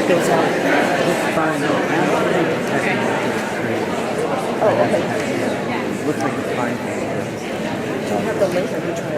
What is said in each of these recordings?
goes out with vinyl after the Tectonicist. Oh, okay. Looks like a fine thing. Do you have the link? Let me try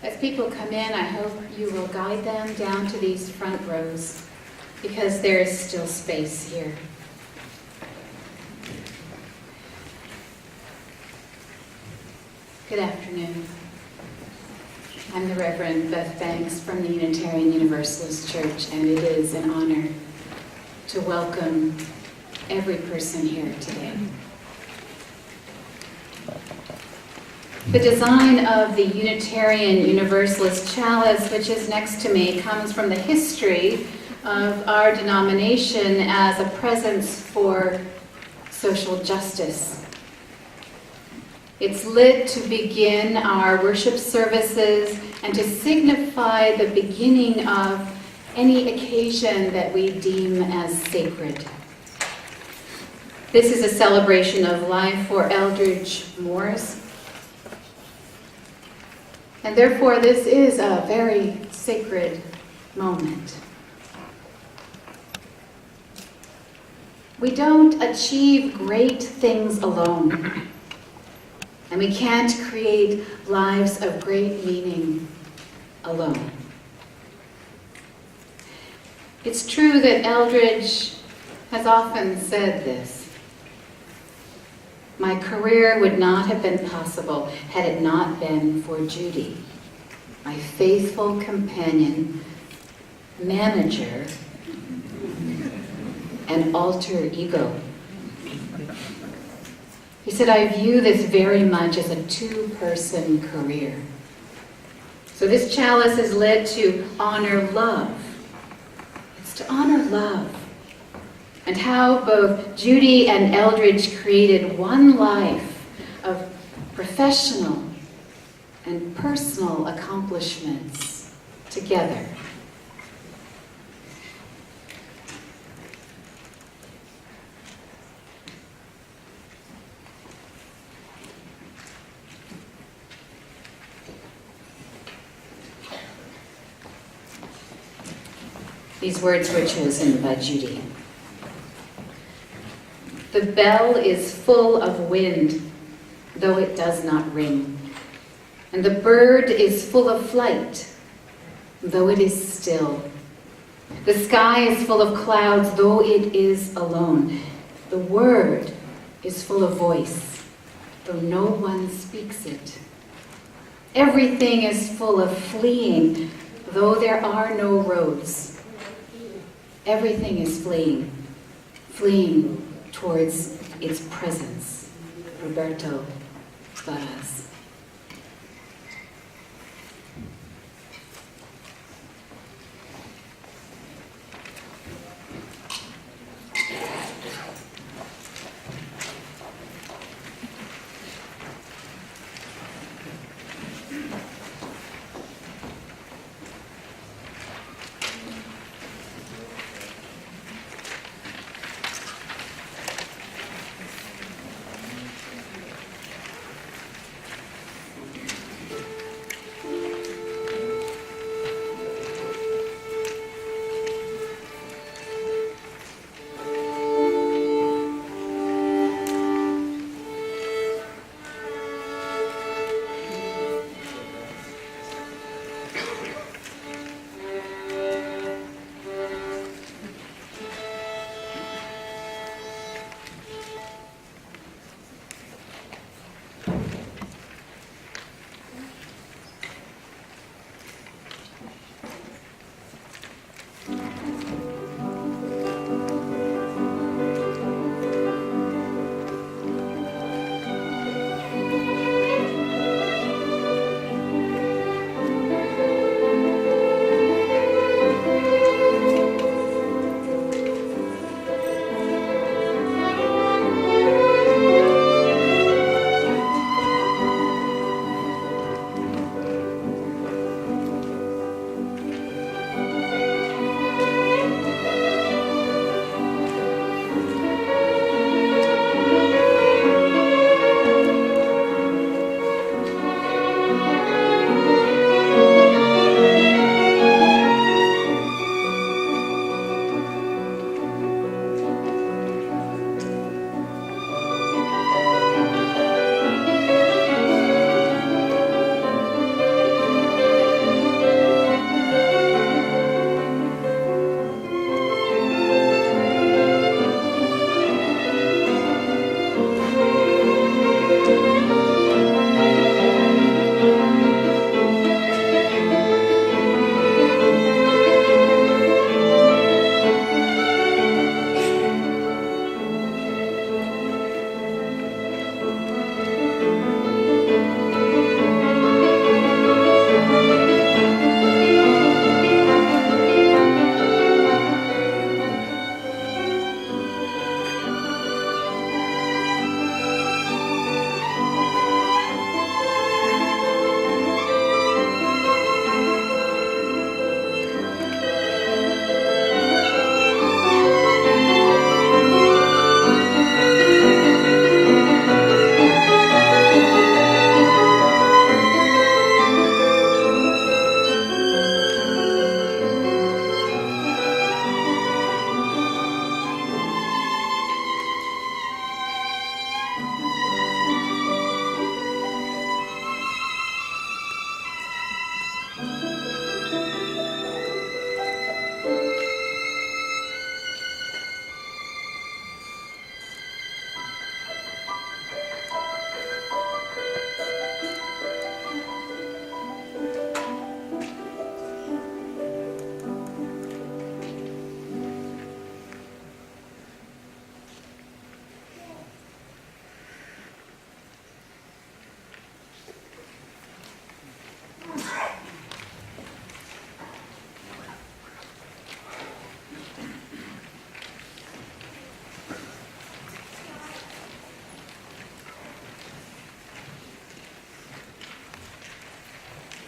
As people come in, I hope you will guide them down to these front rows, because there is still space here. Good afternoon. I'm the Reverend Beth Banks from the Unitarian Universalist Church, and it is an honor to welcome every person here today. The design of the Unitarian Universalist Chalice, which is next to me, comes from the history of our denomination as a presence for social justice. It's lit to begin our worship services and to signify the beginning of any occasion that we deem as sacred. This is a celebration of life for Eldridge Moores. And therefore, this is a very sacred moment. We don't achieve great things alone. And we can't create lives of great meaning alone. It's true that Eldridge has often said this. My career would not have been possible had it not been for Judy, my faithful companion, manager, and alter ego. He said, I view this very much as a two-person career. So this chalice is lit to honor love. It's to honor love. And how both Judy and Eldridge created one life of professional and personal accomplishments together. These words were chosen by Judy. The bell is full of wind, though it does not ring. And the bird is full of flight, though it is still. The sky is full of clouds, though it is alone. The word is full of voice, though no one speaks it. Everything is full of fleeing, though there are no roads. Everything is fleeing, fleeing towards its presence. Roberto Alvarez.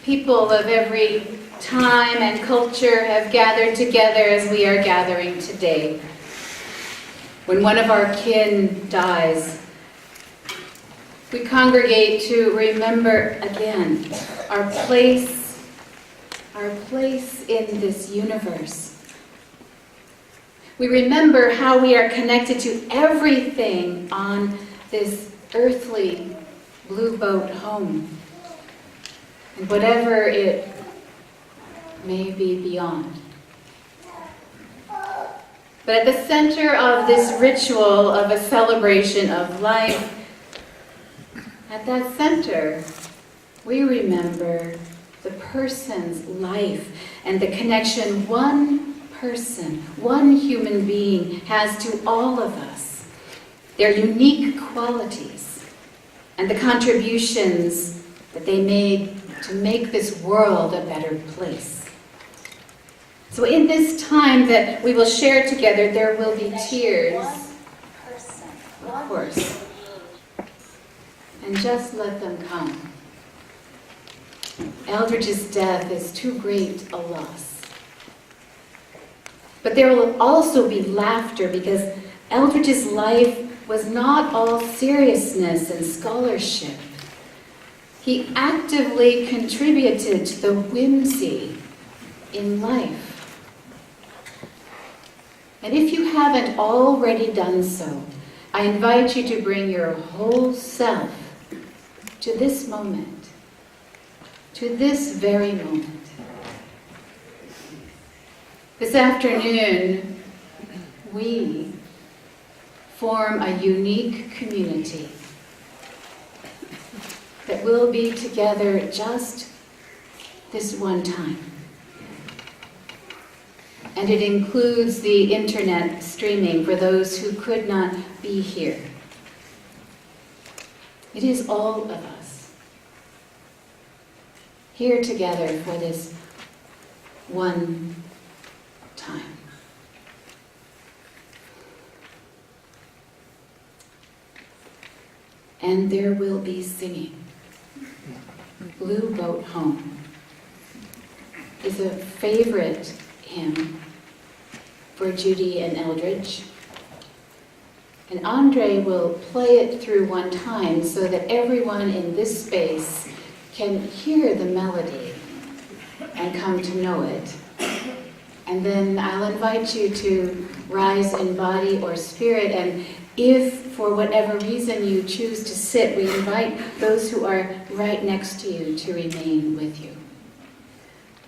People of every time and culture have gathered together as we are gathering today. When one of our kin dies, we congregate to remember again our place in this universe. We remember how we are connected to everything on this earthly blue boat home, and whatever it may be beyond. But at the center of this ritual of a celebration of life, at that center, we remember the person's life and the connection one person, one human being has to all of us, their unique qualities, and the contributions that they made to make this world a better place. So in this time that we will share together, there will be tears, of course, and just let them come. Eldridge's death is too great a loss. But there will also be laughter, because Eldridge's life was not all seriousness and scholarship. He actively contributed to the whimsy in life. And if you haven't already done so, I invite you to bring your whole self to this moment, to this very moment. This afternoon, we form a unique community that will be together just this one time. And it includes the internet streaming for those who could not be here. It is all of us here together for this one time. And there will be singing. Blue Boat Home is a favorite hymn for Judy and Eldridge. And Andrei will play it through one time so that everyone in this space can hear the melody and come to know it. And then I'll invite you to rise in body or spirit, and if for whatever reason you choose to sit, we invite those who are right next to you to remain with you.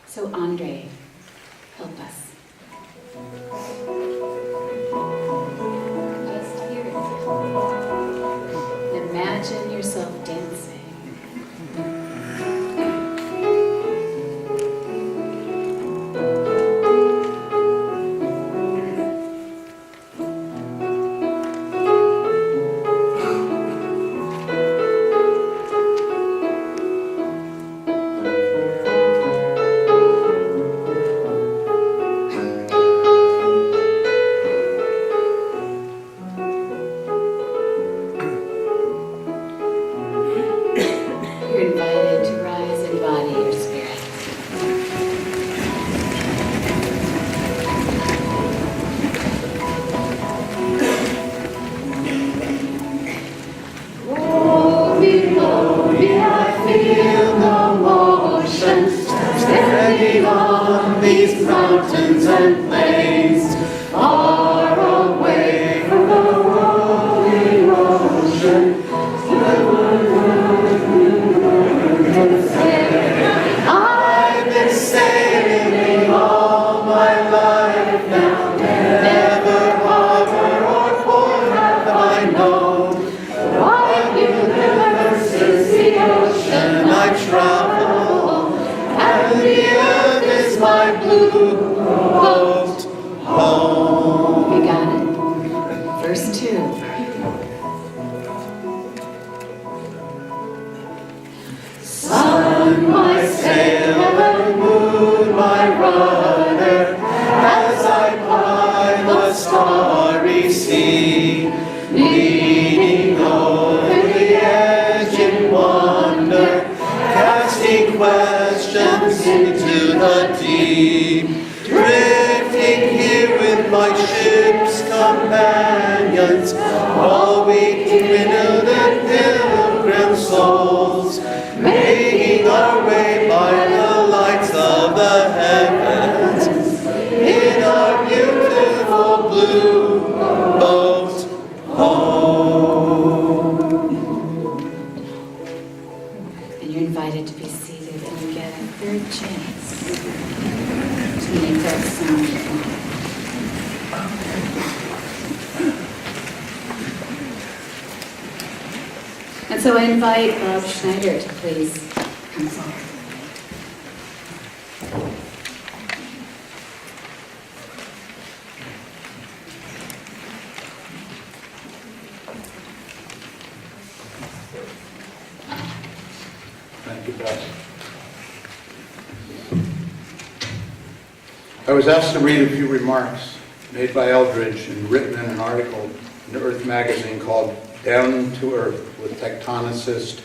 So Andrei, help us. Just hear it. Imagine yourself dancing. the deep, drifting here with my ship's companions, while we minnow pilgrim souls, making our way by the lights of the heavens, in our beautiful blue boat home. And you're invited to be seated and you get a third chance to make that sound. And so I invite Bob Schneider to please come forward. Thank you, Beth. I was asked to read a few remarks made by Eldridge and written in an article in Earth magazine called Down to Earth with Tectonicist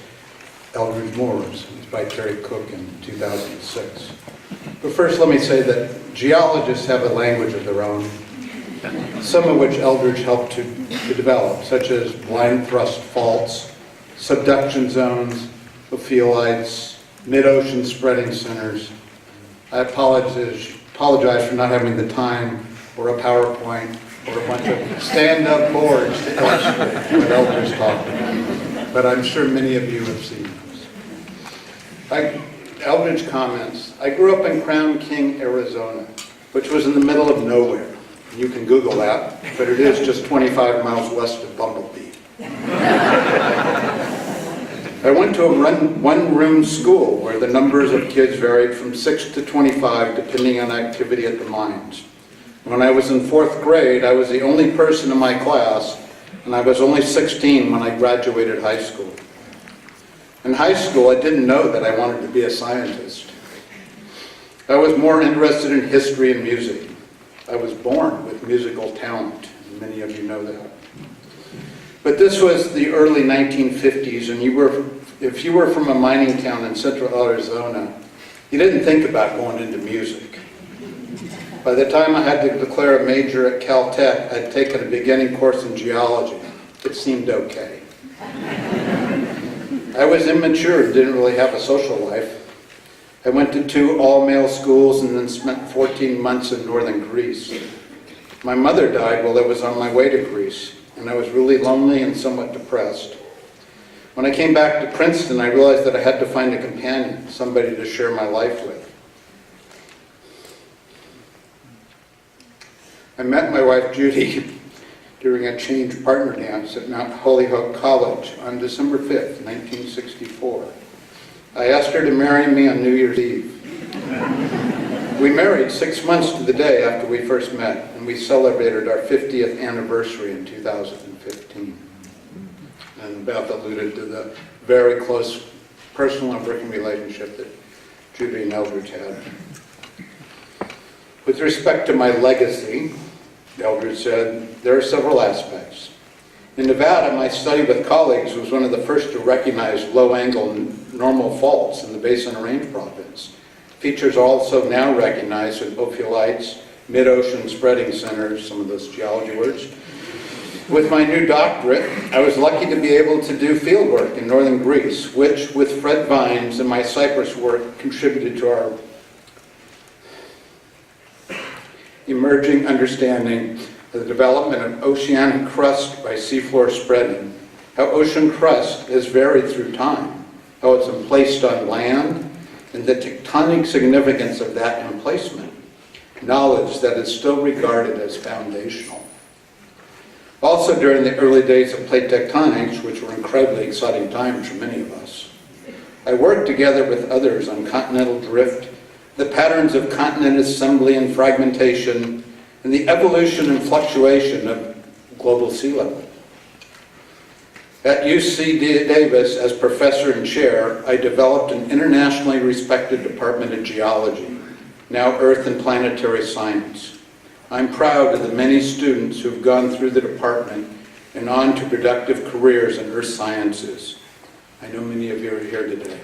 Eldridge Moores. It's by Terri Cook in 2006. But first let me say that geologists have a language of their own, some of which Eldridge helped to develop, such as blind thrust faults, subduction zones, ophiolites, mid-ocean spreading centers. I apologize for not having the time or a PowerPoint or a bunch of stand-up boards to illustrate what Eldridge talked about. But I'm sure many of you have seen those. Eldridge comments, I grew up in Crown King, Arizona, which was in the middle of nowhere. You can Google that, but it is just 25 miles west of Bumblebee. I went to a one-room school where the numbers of kids varied from 6 to 25 depending on activity at the mines. When I was in 4th grade, I was the only person in my class, and I was only 16 when I graduated high school. In high school, I didn't know that I wanted to be a scientist. I was more interested in history and music. I was born with musical talent, and many of you know that. But this was the early 1950s, and if you were from a mining town in central Arizona, you didn't think about going into music. By the time I had to declare a major at Caltech, I'd taken a beginning course in geology. It seemed okay. I was immature and didn't really have a social life. I went to 2 all-male schools and then spent 14 months in northern Greece. My mother died while I was on my way to Greece, and I was really lonely and somewhat depressed. When I came back to Princeton, I realized that I had to find a companion, somebody to share my life with. I met my wife Judy during a change partner dance at Mount Holyoke College on December 5th, 1964. I asked her to marry me on New Year's Eve. We married 6 months to the day after we first met, and we celebrated our 50th anniversary in 2015. And Beth alluded to the very close personal and working relationship that Judy and Eldridge had. With respect to my legacy, Eldridge said, there are several aspects. In Nevada, my study with colleagues was one of the first to recognize low-angle normal faults in the Basin Range province. Features also now recognized in ophiolites, mid-ocean spreading centers, some of those geology words. With my new doctorate, I was lucky to be able to do field work in northern Greece, which, with Fred Vines and my Cyprus work, contributed to our emerging understanding of the development of oceanic crust by seafloor spreading, how ocean crust has varied through time, how it's emplaced on land, and the tectonic significance of that emplacement, knowledge that is still regarded as foundational. Also during the early days of plate tectonics, which were incredibly exciting times for many of us, I worked together with others on continental drift, the patterns of continent assembly and fragmentation, and the evolution and fluctuation of global sea level. At UC Davis, as professor and chair, I developed an internationally respected department of geology, now Earth and Planetary Science. I'm proud of the many students who have gone through the department and on to productive careers in earth sciences. I know many of you are here today.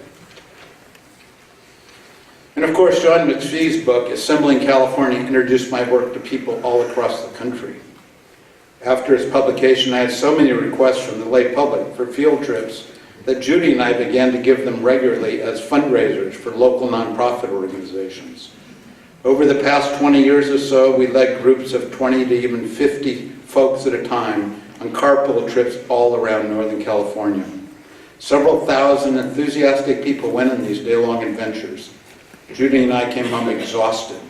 And of course, John McPhee's book, Assembling California, introduced my work to people all across the country. After its publication, I had so many requests from the lay public for field trips that Judy and I began to give them regularly as fundraisers for local nonprofit organizations. Over the past 20 years or so, we led groups of 20 to even 50 folks at a time on carpool trips all around Northern California. Several thousand enthusiastic people went on these day-long adventures. Judy and I came home exhausted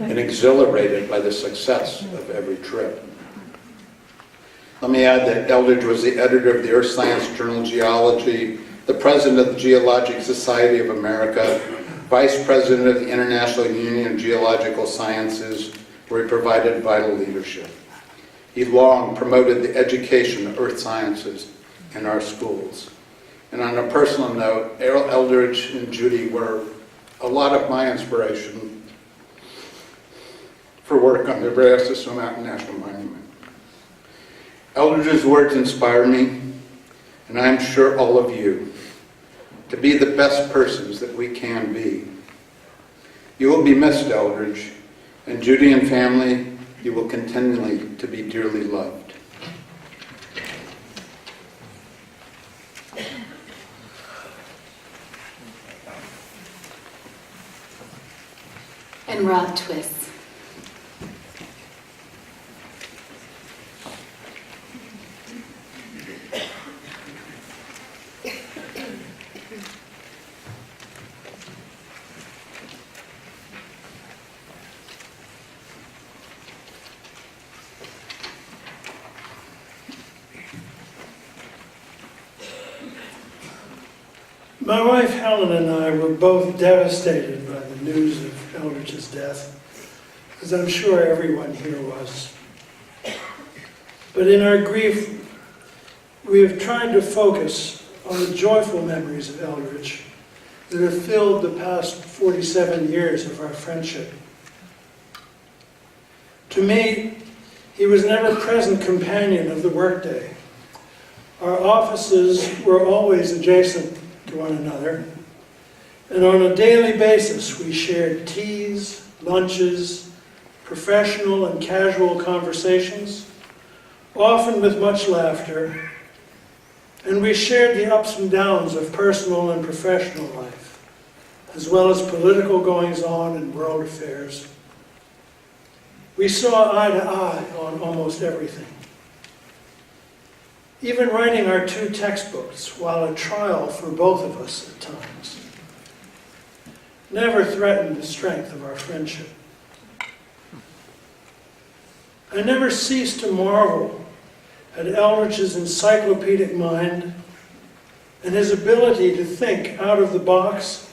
and exhilarated by the success of every trip. Let me add that Eldridge was the editor of the Earth Science Journal Geology, the president of the Geologic Society of America, vice president of the International Union of Geological Sciences, where he provided vital leadership. He long promoted the education of earth sciences in our schools. And on a personal note, Eldridge and Judy were a lot of my inspiration for work on the Brazos Mountain National Monument. Eldridge's words inspire me, and I'm sure all of you, to be the best persons that we can be. You will be missed, Eldridge, and Judy and family, you will continually to be dearly loved. And Rob Twiss. My wife Helen and I were both devastated by the news of Eldridge's death, as I'm sure everyone here was. But in our grief, we have tried to focus on the joyful memories of Eldridge that have filled the past 47 years of our friendship. To me, he was an ever-present companion of the workday. Our offices were always adjacent to one another, and on a daily basis we shared teas, lunches, professional and casual conversations, often with much laughter, and we shared the ups and downs of personal and professional life, as well as political goings-on and world affairs. We saw eye to eye on almost everything. Even writing our 2 textbooks, while a trial for both of us at times, never threatened the strength of our friendship. I never ceased to marvel at Eldridge's encyclopedic mind and his ability to think out of the box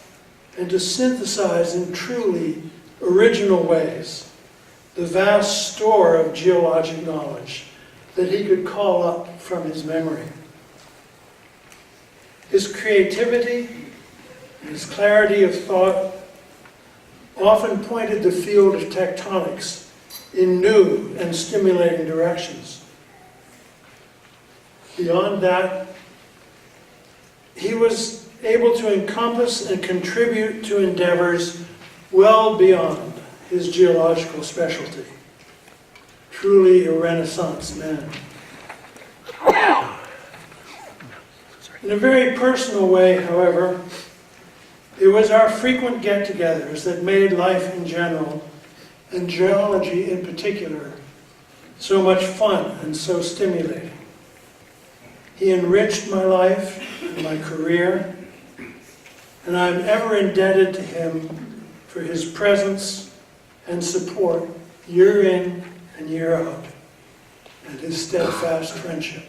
and to synthesize in truly original ways the vast store of geologic knowledge that he could call up from his memory. His creativity and his clarity of thought often pointed the field of tectonics in new and stimulating directions. Beyond that, he was able to encompass and contribute to endeavors well beyond his geological specialty. Truly a Renaissance man. In a very personal way, however, it was our frequent get-togethers that made life in general, and geology in particular, so much fun and so stimulating. He enriched my life and my career, and I'm ever indebted to him for his presence and support year in and year out, and his steadfast friendship.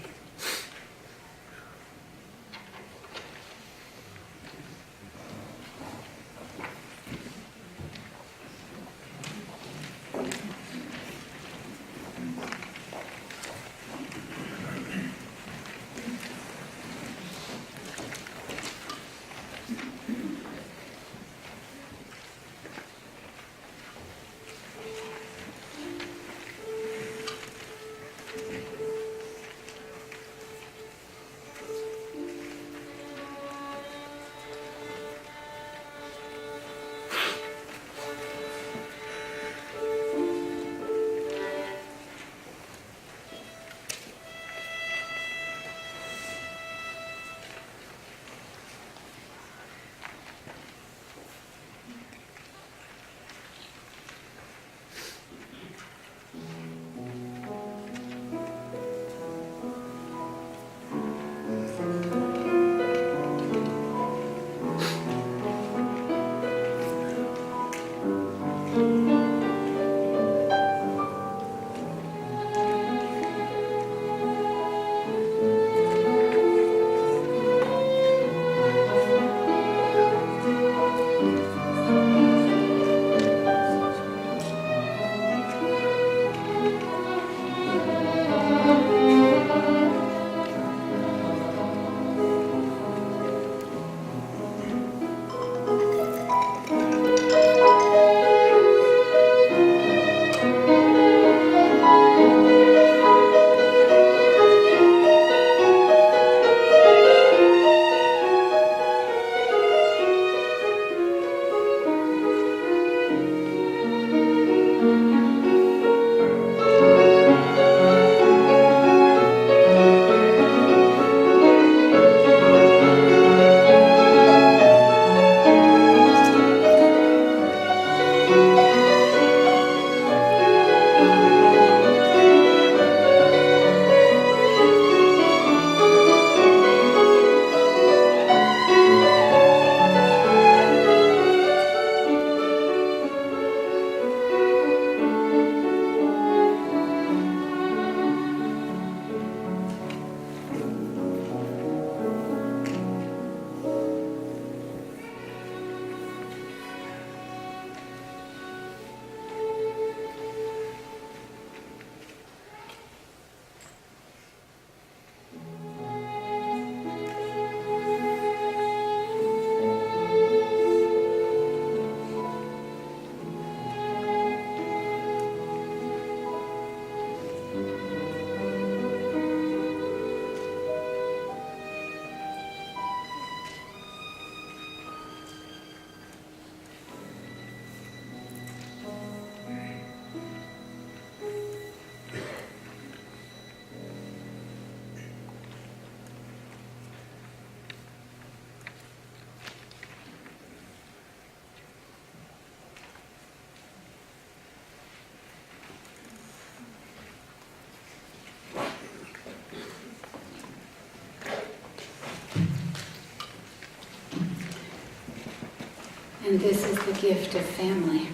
And this is the gift of family.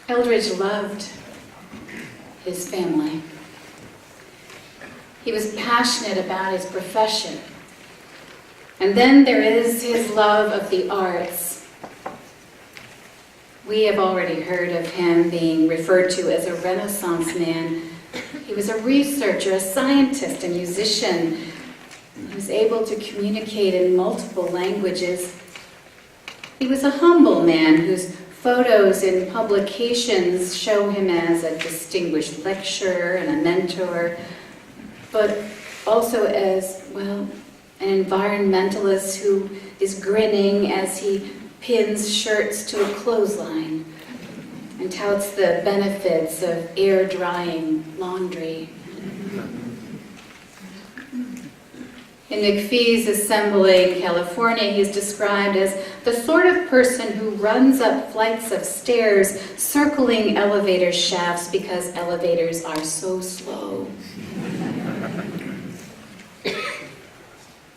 Eldridge loved his family. He was passionate about his profession. And then there is his love of the arts. We have already heard of him being referred to as a Renaissance man. He was a researcher, a scientist, a musician. He was able to communicate in multiple languages. He was a humble man whose photos in publications show him as a distinguished lecturer and a mentor, but also as, well, an environmentalist who is grinning as he pins shirts to a clothesline and touts the benefits of air drying laundry. In McPhee's Assembly in California, he is described as the sort of person who runs up flights of stairs circling elevator shafts because elevators are so slow.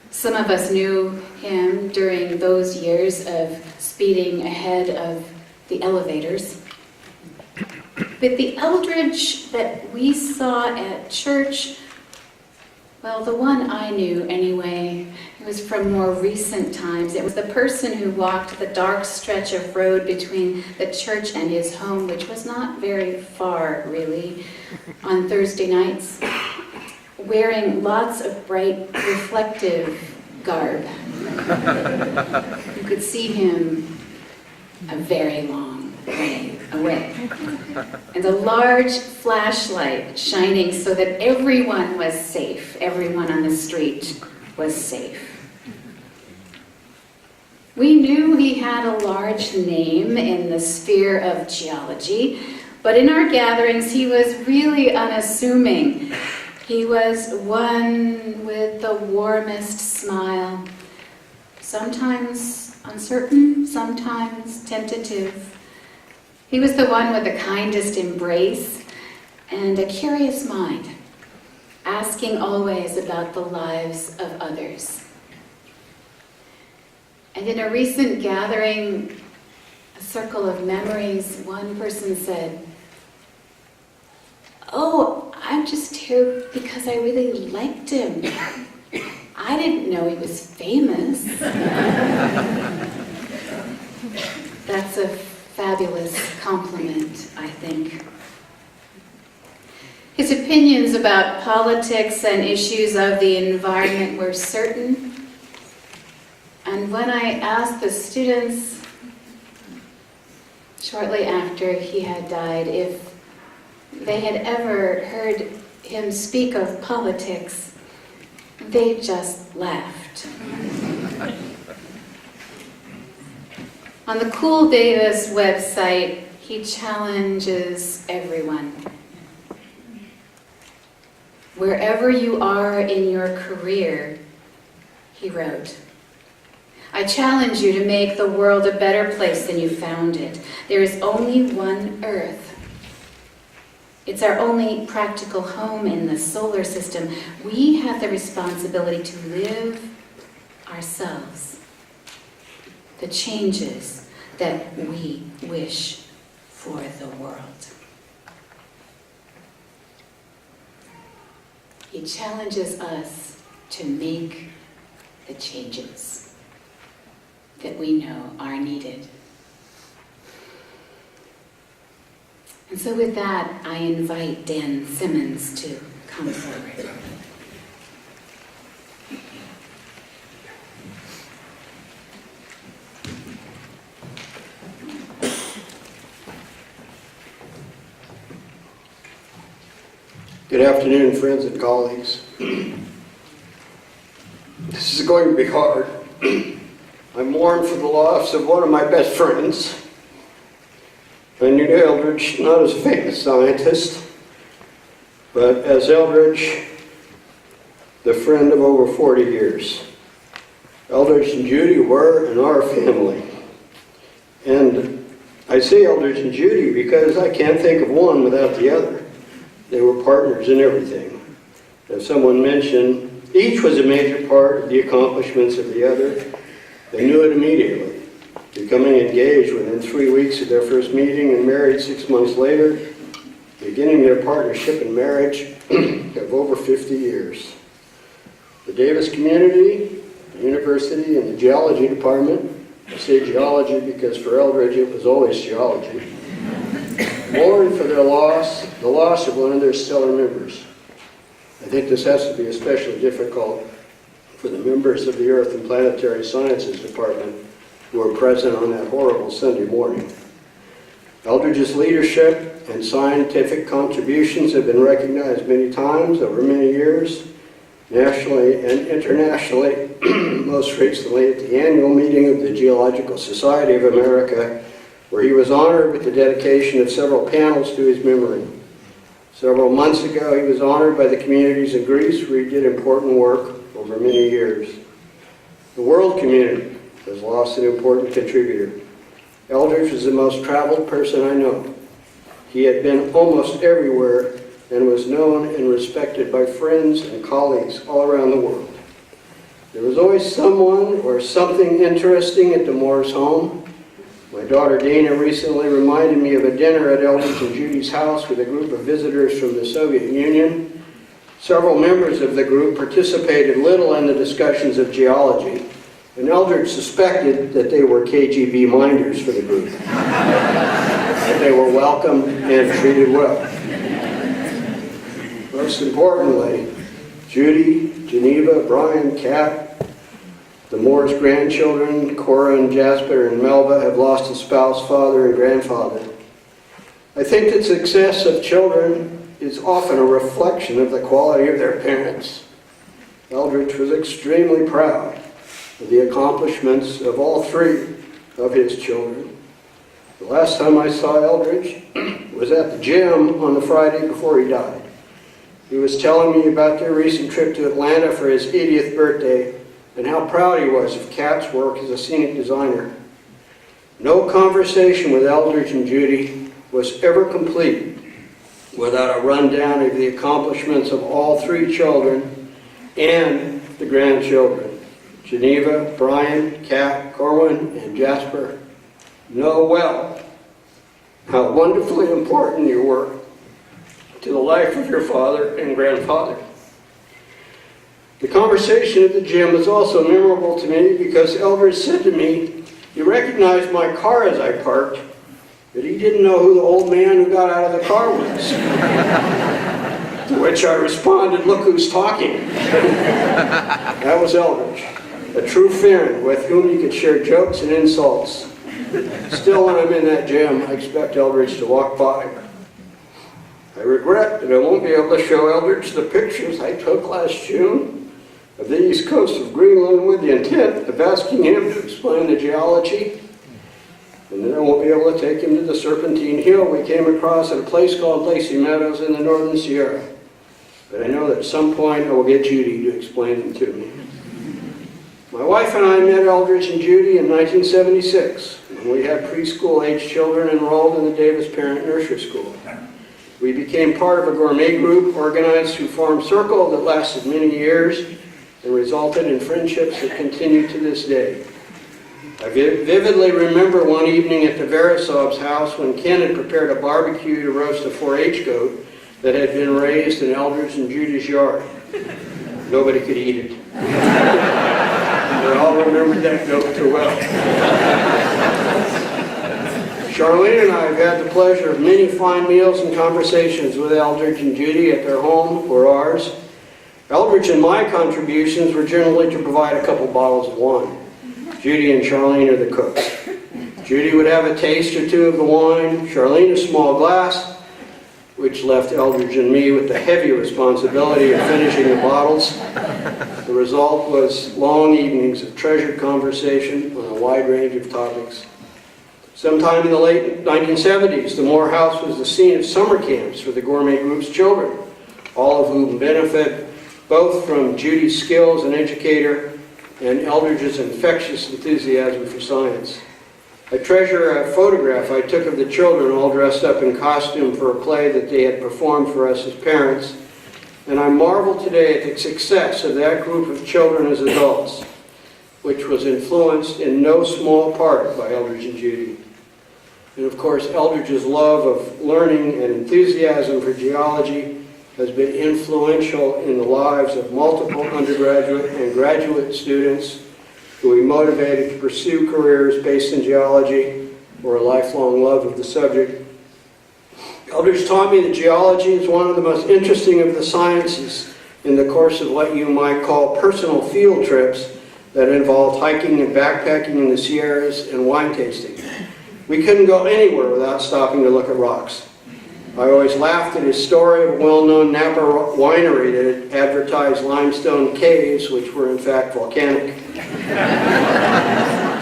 Some of us knew him during those years of speeding ahead of the elevators. But the Eldridge that we saw at church, well, the one I knew anyway, it was from more recent times. It was the person who walked the dark stretch of road between the church and his home, which was not very far, really, on Thursday nights, wearing lots of bright, reflective garb. You could see him a very long way away. And a large flashlight shining so that everyone was safe. Everyone on the street was safe. We knew he had a large name in the sphere of geology, but in our gatherings he was really unassuming. He was one with the warmest smile, sometimes uncertain, sometimes tentative. He was the one with the kindest embrace and a curious mind, asking always about the lives of others. And in a recent gathering, a circle of memories, one person said, "Oh, I'm just here because I really liked him. I didn't know he was famous." That's a fabulous compliment, I think. His opinions about politics and issues of the environment were certain. And when I asked the students, shortly after he had died, if they had ever heard him speak of politics, they just laughed. On the Cool Davis website, he challenges everyone. Wherever you are in your career, he wrote, I challenge you to make the world a better place than you found it. There is only one Earth. It's our only practical home in the solar system. We have the responsibility to live ourselves the changes that we wish for the world. He challenges us to make the changes that we know are needed. And so with that, I invite Dan Simmons to come forward. Good afternoon, friends and colleagues. This is going to be hard. I mourn for the loss of one of my best friends. I knew Eldridge not as a famous scientist, but as Eldridge, the friend of over 40 years. Eldridge and Judy were and are family. And I say Eldridge and Judy because I can't think of one without the other. They were partners in everything. As someone mentioned, each was a major part of the accomplishments of the other. They knew it immediately, becoming engaged within 3 weeks of their first meeting and married 6 months later, beginning their partnership and marriage of over 50 years. The Davis community, the university, and the geology department, I say geology because for Eldridge it was always geology, mourned for their loss, the loss of one of their stellar members. I think this has to be especially difficult for the members of the Earth and Planetary Sciences Department who were present on that horrible Sunday morning. Eldridge's leadership and scientific contributions have been recognized many times over many years, nationally and internationally, most recently at the annual meeting of the Geological Society of America, where he was honored with the dedication of several panels to his memory. Several months ago, he was honored by the communities in Greece, where he did important work over many years. The world community has lost an important contributor. Eldridge was the most traveled person I know. He had been almost everywhere and was known and respected by friends and colleagues all around the world. There was always someone or something interesting at the Moores' home. My daughter Dana recently reminded me of a dinner at Eldridge and Judy's house with a group of visitors from the Soviet Union. Several members of the group participated little in the discussions of geology, and Eldridge suspected that they were KGB minders for the group. But they were welcomed and treated well. Most importantly, Judy, Geneva, Brian, Kat, the Moores' grandchildren, Cora and Jasper and Malva, have lost a spouse, father, and grandfather. I think that success of children is often a reflection of the quality of their parents. Eldridge was extremely proud of the accomplishments of all three of his children. The last time I saw Eldridge was at the gym on the Friday before he died. He was telling me about their recent trip to Atlanta for his 80th birthday and how proud he was of Kat's work as a scenic designer. No conversation with Eldridge and Judy was ever complete without a rundown of the accomplishments of all three children and the grandchildren. Geneva, Brian, Kat, Corwin, and Jasper know well how wonderfully important you were to the life of your father and grandfather. The conversation at the gym was also memorable to me because Eldridge said to me, he recognized my car as I parked, but he didn't know who the old man who got out of the car was. To which I responded, look who's talking. That was Eldridge, a true friend with whom you could share jokes and insults. Still, when I'm in that gym, I expect Eldridge to walk by. I regret that I won't be able to show Eldridge the pictures I took last June of the east coast of Greenland with the intent of asking him to explain the geology. And then I won't be able to take him to the Serpentine Hill we came across at a place called Lacey Meadows in the Northern Sierra. But I know that at some point I will get Judy to explain them to me. My wife and I met Eldridge and Judy in 1976 when we had preschool-aged children enrolled in the Davis Parent Nursery School. We became part of a gourmet group organized through Farm Circle that lasted many years and resulted in friendships that continue to this day. I vividly remember one evening at the Verisov's house when Ken had prepared a barbecue to roast a 4-H goat that had been raised in Eldridge and Judy's yard. Nobody could eat it. They all remembered that goat too well. Charlene and I have had the pleasure of many fine meals and conversations with Eldridge and Judy at their home or ours. Eldridge and my contributions were generally to provide a couple bottles of wine. Judy and Charlene are the cooks. Judy would have a taste or two of the wine, Charlene a small glass, which left Eldridge and me with the heavy responsibility of finishing the bottles. The result was long evenings of treasured conversation on a wide range of topics. Sometime in the late 1970s, the Moore House was the scene of summer camps for the gourmet group's children, all of whom benefit both from Judy's skills as an educator and Eldridge's infectious enthusiasm for science. I treasure a photograph I took of the children all dressed up in costume for a play that they had performed for us as parents, and I marvel today at the success of that group of children as adults, which was influenced in no small part by Eldridge and Judy. And of course, Eldridge's love of learning and enthusiasm for geology has been influential in the lives of multiple undergraduate and graduate students who we motivated to pursue careers based in geology or a lifelong love of the subject. Eldridge taught me that geology is one of the most interesting of the sciences in the course of what you might call personal field trips that involved hiking and backpacking in the Sierras and wine tasting. We couldn't go anywhere without stopping to look at rocks. I always laughed at his story of a well-known Napa winery that had advertised limestone caves, which were in fact volcanic.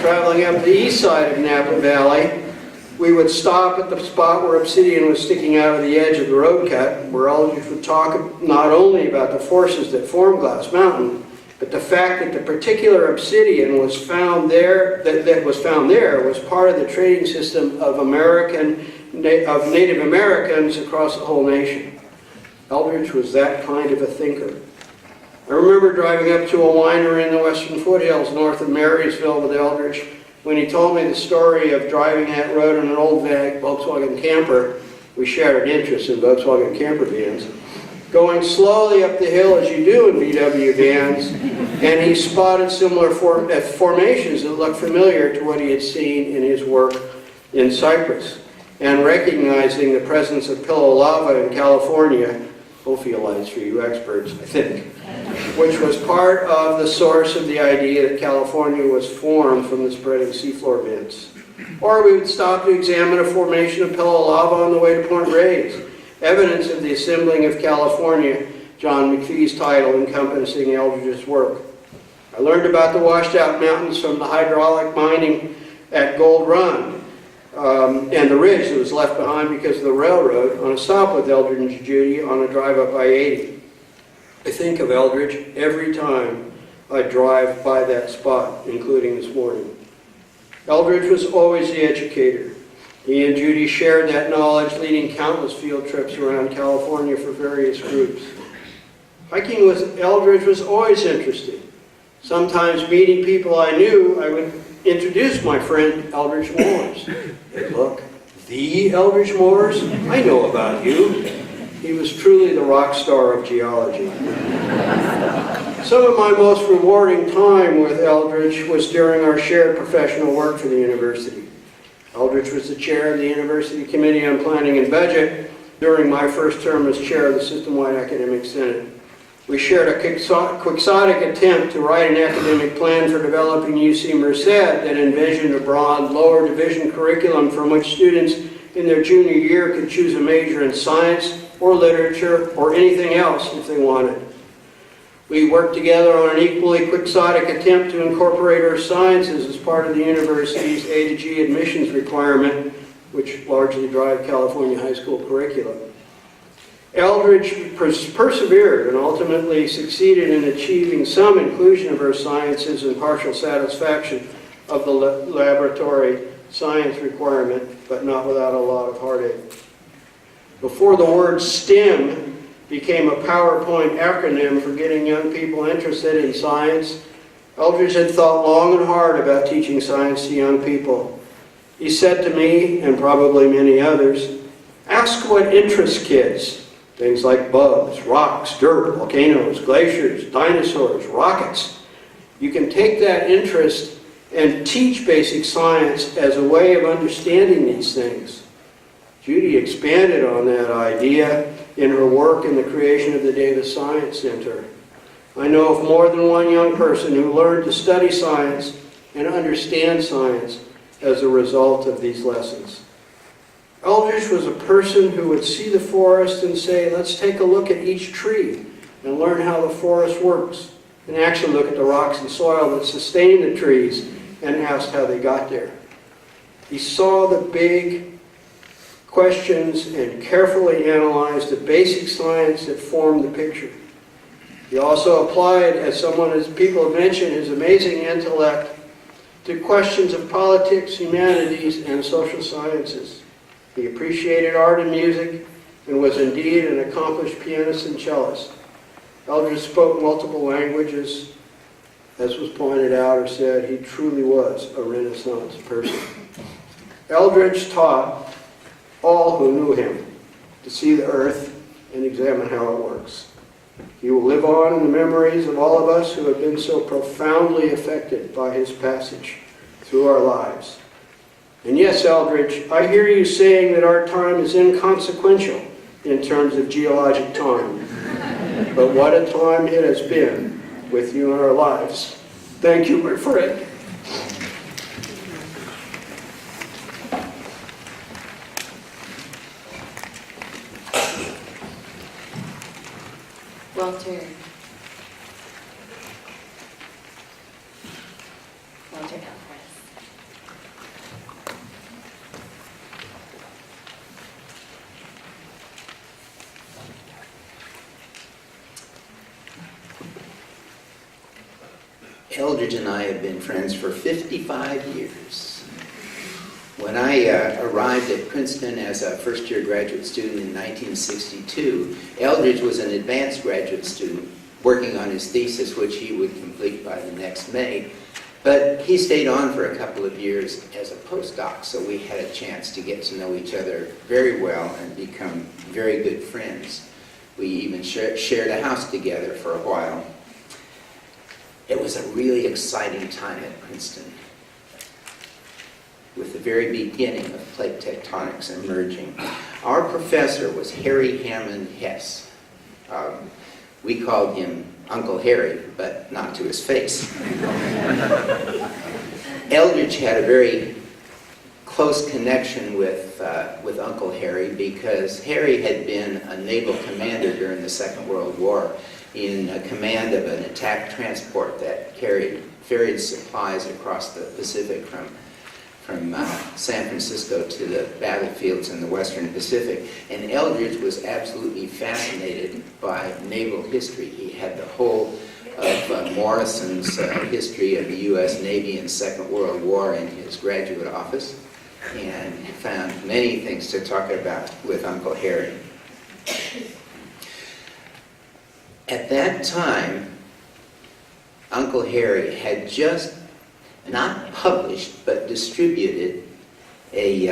Traveling up the east side of Napa Valley, we would stop at the spot where obsidian was sticking out of the edge of the road cut, where Eldridge would talk not only about the forces that form Glass Mountain, but the fact that the particular obsidian was found there, that was found there, was part of the trading system of Native Americans across the whole nation. Eldridge was that kind of a thinker. I remember driving up to a winery in the western foothills north of Marysville with Eldridge when he told me the story of driving that road in an old Volkswagen camper. We shared interest in Volkswagen camper vans. Going slowly up the hill as you do in VW vans, and he spotted similar formations that looked familiar to what he had seen in his work in Cyprus. And recognizing the presence of pillow lava in California, ophiolites for you experts, I think, which was part of the source of the idea that California was formed from the spreading seafloor vents. Or we would stop to examine a formation of pillow lava on the way to Point Reyes, evidence of the assembling of California, John McPhee's title encompassing Eldridge's work. I learned about the washed out mountains from the hydraulic mining at Gold Run, and the ridge that was left behind because of the railroad on a stop with Eldridge and Judy on a drive up I-80. I think of Eldridge every time I drive by that spot, including this morning. Eldridge was always the educator. He and Judy shared that knowledge, leading countless field trips around California for various groups. Hiking with Eldridge was always interesting. Sometimes meeting people I knew, I would introduce my friend Eldridge Moores. Hey, look, the Eldridge Moores? I know about you. He was truly the rock star of geology. Some of my most rewarding time with Eldridge was during our shared professional work for the university. Eldridge was the chair of the University Committee on Planning and Budget during my first term as chair of the System-Wide Academic Senate. We shared a quixotic attempt to write an academic plan for developing UC Merced that envisioned a broad, lower division curriculum from which students in their junior year could choose a major in science or literature or anything else if they wanted. We worked together on an equally quixotic attempt to incorporate earth sciences as part of the university's A to G admissions requirement, which largely drive California high school curriculum. Eldridge persevered and ultimately succeeded in achieving some inclusion of earth sciences and partial satisfaction of the laboratory science requirement, but not without a lot of heartache. Before the word STEM became a PowerPoint acronym for getting young people interested in science, Eldridge had thought long and hard about teaching science to young people. He said to me, and probably many others, ask what interests kids. Things like bugs, rocks, dirt, volcanoes, glaciers, dinosaurs, rockets. You can take that interest and teach basic science as a way of understanding these things. Judy expanded on that idea in her work in the creation of the Davis Science Center. I know of more than one young person who learned to study science and understand science as a result of these lessons. Eldridge was a person who would see the forest and say, let's take a look at each tree and learn how the forest works, and actually look at the rocks and soil that sustain the trees and ask how they got there. He saw the big questions and carefully analyzed the basic science that formed the picture. He also applied, as people have mentioned, his amazing intellect to questions of politics, humanities, and social sciences. He appreciated art and music and was indeed an accomplished pianist and cellist. Eldridge spoke multiple languages. As was pointed out or said, he truly was a Renaissance person. Eldridge taught all who knew him to see the earth and examine how it works. He will live on in the memories of all of us who have been so profoundly affected by his passage through our lives. And yes, Eldridge, I hear you saying that our time is inconsequential in terms of geologic time. But what a time it has been with you in our lives. Thank you, my friend. Walter Alvarez. Eldridge and I have been friends for 55 years. When I arrived at Princeton as a first-year graduate student in 1962, Eldridge was an advanced graduate student working on his thesis, which he would complete by the next May. But he stayed on for a couple of years as a postdoc, so we had a chance to get to know each other very well and become very good friends. We even shared a house together for a while. It was a really exciting time at Princeton, with the very beginning of plate tectonics emerging. Our professor was Harry Hammond Hess. We called him Uncle Harry, but not to his face. Eldridge had a very close connection with Uncle Harry because Harry had been a naval commander during the Second World War in command of an attack transport that ferried supplies across the Pacific from San Francisco to the battlefields in the Western Pacific. And Eldridge was absolutely fascinated by naval history. He had the whole of Morrison's history of the U.S. Navy in the Second World War in his graduate office, and found many things to talk about with Uncle Harry. At that time, Uncle Harry had just not published, but distributed a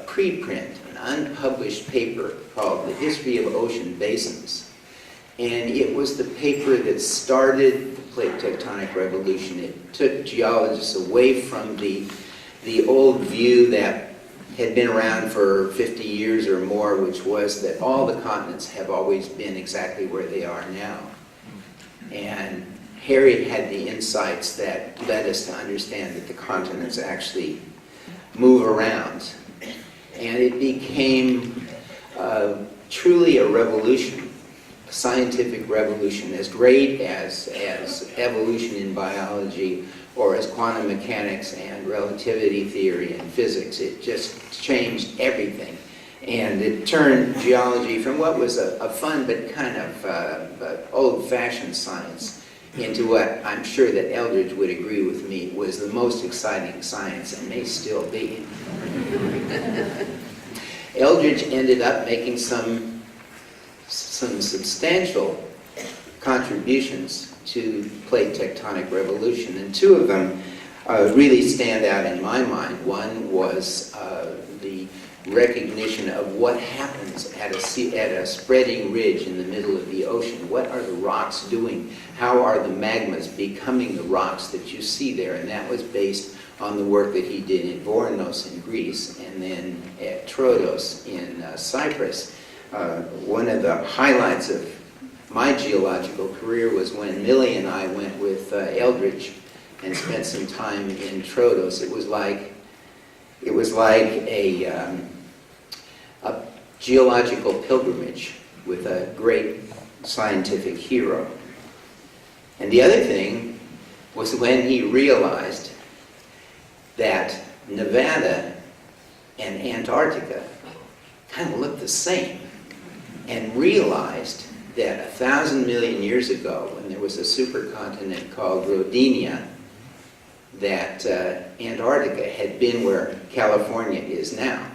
preprint, an unpublished paper called The History of Ocean Basins. And it was the paper that started the plate tectonic revolution. It took geologists away from the old view that had been around for 50 years or more, which was that all the continents have always been exactly where they are now. And Harry had the insights that led us to understand that the continents actually move around. And it became truly a revolution, a scientific revolution, as great as evolution in biology or as quantum mechanics and relativity theory and physics. It just changed everything. And it turned geology from what was a fun but kind of old-fashioned science into what I'm sure that Eldridge would agree with me was the most exciting science and may still be. Eldridge ended up making some substantial contributions to plate tectonic revolution, and two of them really stand out in my mind. One was the recognition of what happens at a spreading ridge in the middle of the ocean. What are the rocks doing? How are the magmas becoming the rocks that you see there? And that was based on the work that he did in Voronezh in Greece and then at Troodos in Cyprus. One of the highlights of my geological career was when Millie and I went with Eldridge and spent some time in Troodos. It was like a geological pilgrimage with a great scientific hero. And the other thing was when he realized that Nevada and Antarctica kind of looked the same, and realized that 1,000 million years ago, when there was a supercontinent called Rodinia, that Antarctica had been where California is now.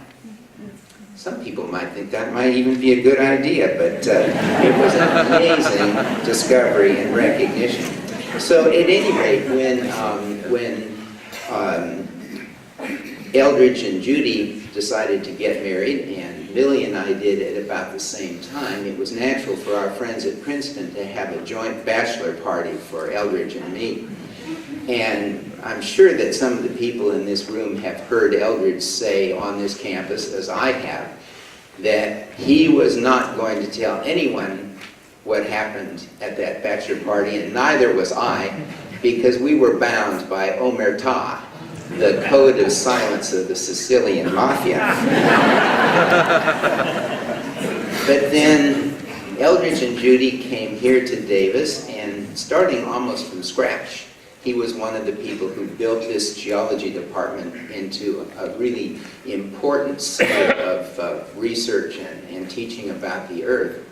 Some people might think that might even be a good idea, but it was an amazing discovery and recognition. So at any rate, when Eldridge and Judy decided to get married, and Millie and I did at about the same time, it was natural for our friends at Princeton to have a joint bachelor party for Eldridge and me. And I'm sure that some of the people in this room have heard Eldridge say on this campus, as I have, that he was not going to tell anyone what happened at that bachelor party, and neither was I, because we were bound by omertà, the code of silence of the Sicilian mafia. But then Eldridge and Judy came here to Davis, and starting almost from scratch, he was one of the people who built this geology department into a really important center of research and teaching about the Earth.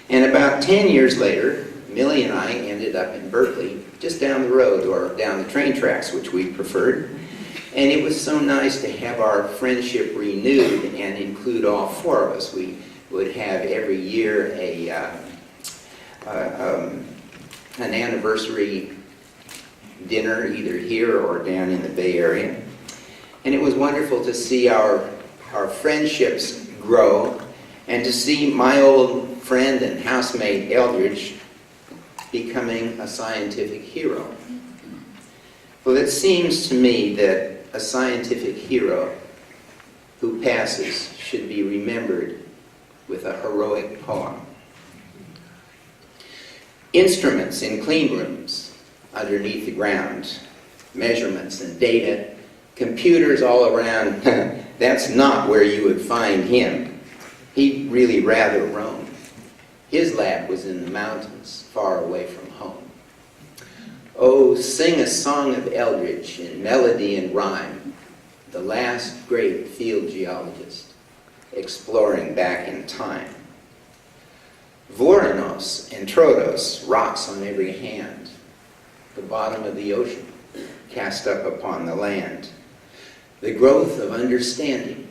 And about 10 years later, Millie and I ended up in Berkeley, just down the road, or down the train tracks, which we preferred. And it was so nice to have our friendship renewed and include all four of us. We would have every year an anniversary dinner, either here or down in the Bay Area. And it was wonderful to see our friendships grow, and to see my old friend and housemate Eldridge becoming a scientific hero. Well, it seems to me that a scientific hero who passes should be remembered with a heroic poem. Instruments in clean rooms underneath the ground, measurements and data, computers all around. That's not where you would find him. He'd really rather roam. His lab was in the mountains, far away from home. Oh, sing a song of Eldridge in melody and rhyme, the last great field geologist, exploring back in time. Voranos and Trodos, rocks on every hand, the bottom of the ocean, cast up upon the land. The growth of understanding,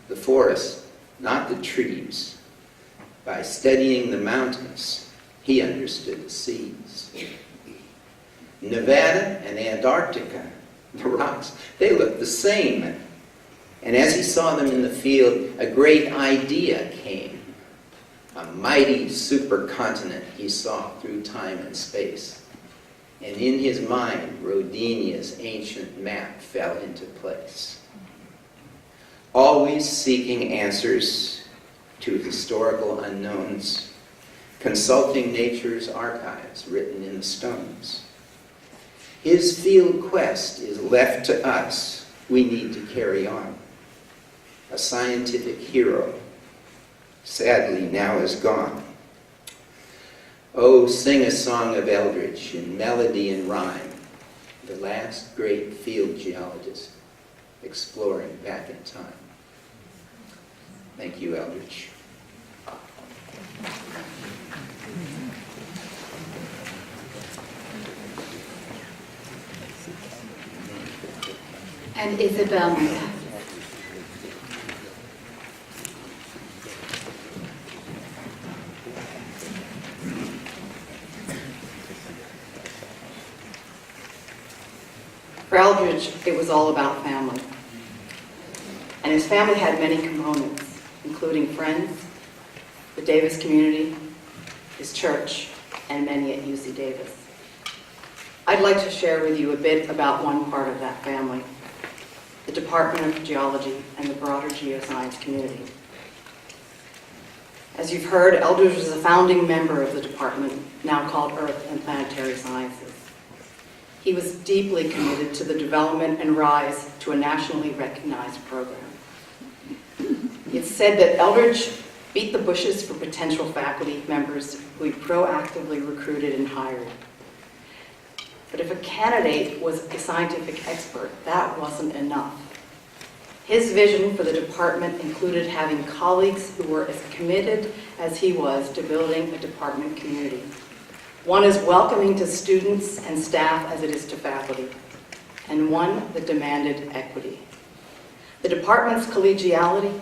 the forest, not the trees. By studying the mountains, he understood the seas. Nevada and Antarctica, the rocks, they looked the same. And as he saw them in the field, a great idea came. A mighty supercontinent he saw through time and space. And in his mind, Rodinia's ancient map fell into place. Always seeking answers to historical unknowns, consulting nature's archives written in the stones. His field quest is left to us. We need to carry on. A scientific hero, sadly now is gone. Oh, sing a song of Eldridge in melody and rhyme, the last great field geologist exploring back in time. Thank you, Eldridge. And Isabel. For Eldridge, it was all about family. And his family had many components, including friends, the Davis community, his church, and many at UC Davis. I'd like to share with you a bit about one part of that family, the Department of Geology and the broader geoscience community. As you've heard, Eldridge was a founding member of the department, now called Earth and Planetary Sciences. He was deeply committed to the development and rise to a nationally recognized program. It's said that Eldridge beat the bushes for potential faculty members who he proactively recruited and hired. But if a candidate was a scientific expert, that wasn't enough. His vision for the department included having colleagues who were as committed as he was to building a department community. One as welcoming to students and staff as it is to faculty. and one that demanded equity. The department's collegiality,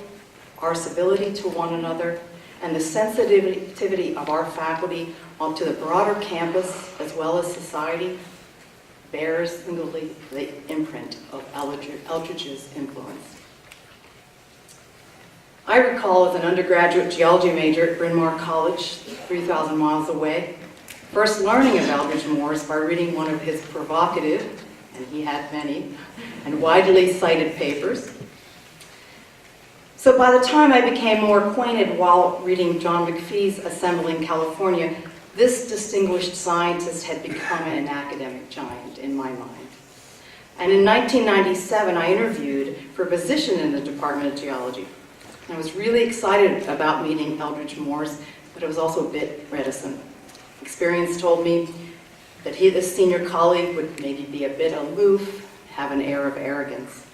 our civility to one another, and the sensitivity of our faculty onto the broader campus as well as society bears singly the imprint of Eldridge's influence. I recall as an undergraduate geology major at Bryn Mawr College, 3,000 miles away, first learning of Eldridge Moores by reading one of his provocative, and he had many, and widely cited papers. So by the time I became more acquainted while reading John McPhee's Assembling California, this distinguished scientist had become an academic giant in my mind. And in 1997, I interviewed for a position in the Department of Geology. I was really excited about meeting Eldridge Moores, but I was also a bit reticent. Experience told me that this senior colleague would maybe be a bit aloof, have an air of arrogance.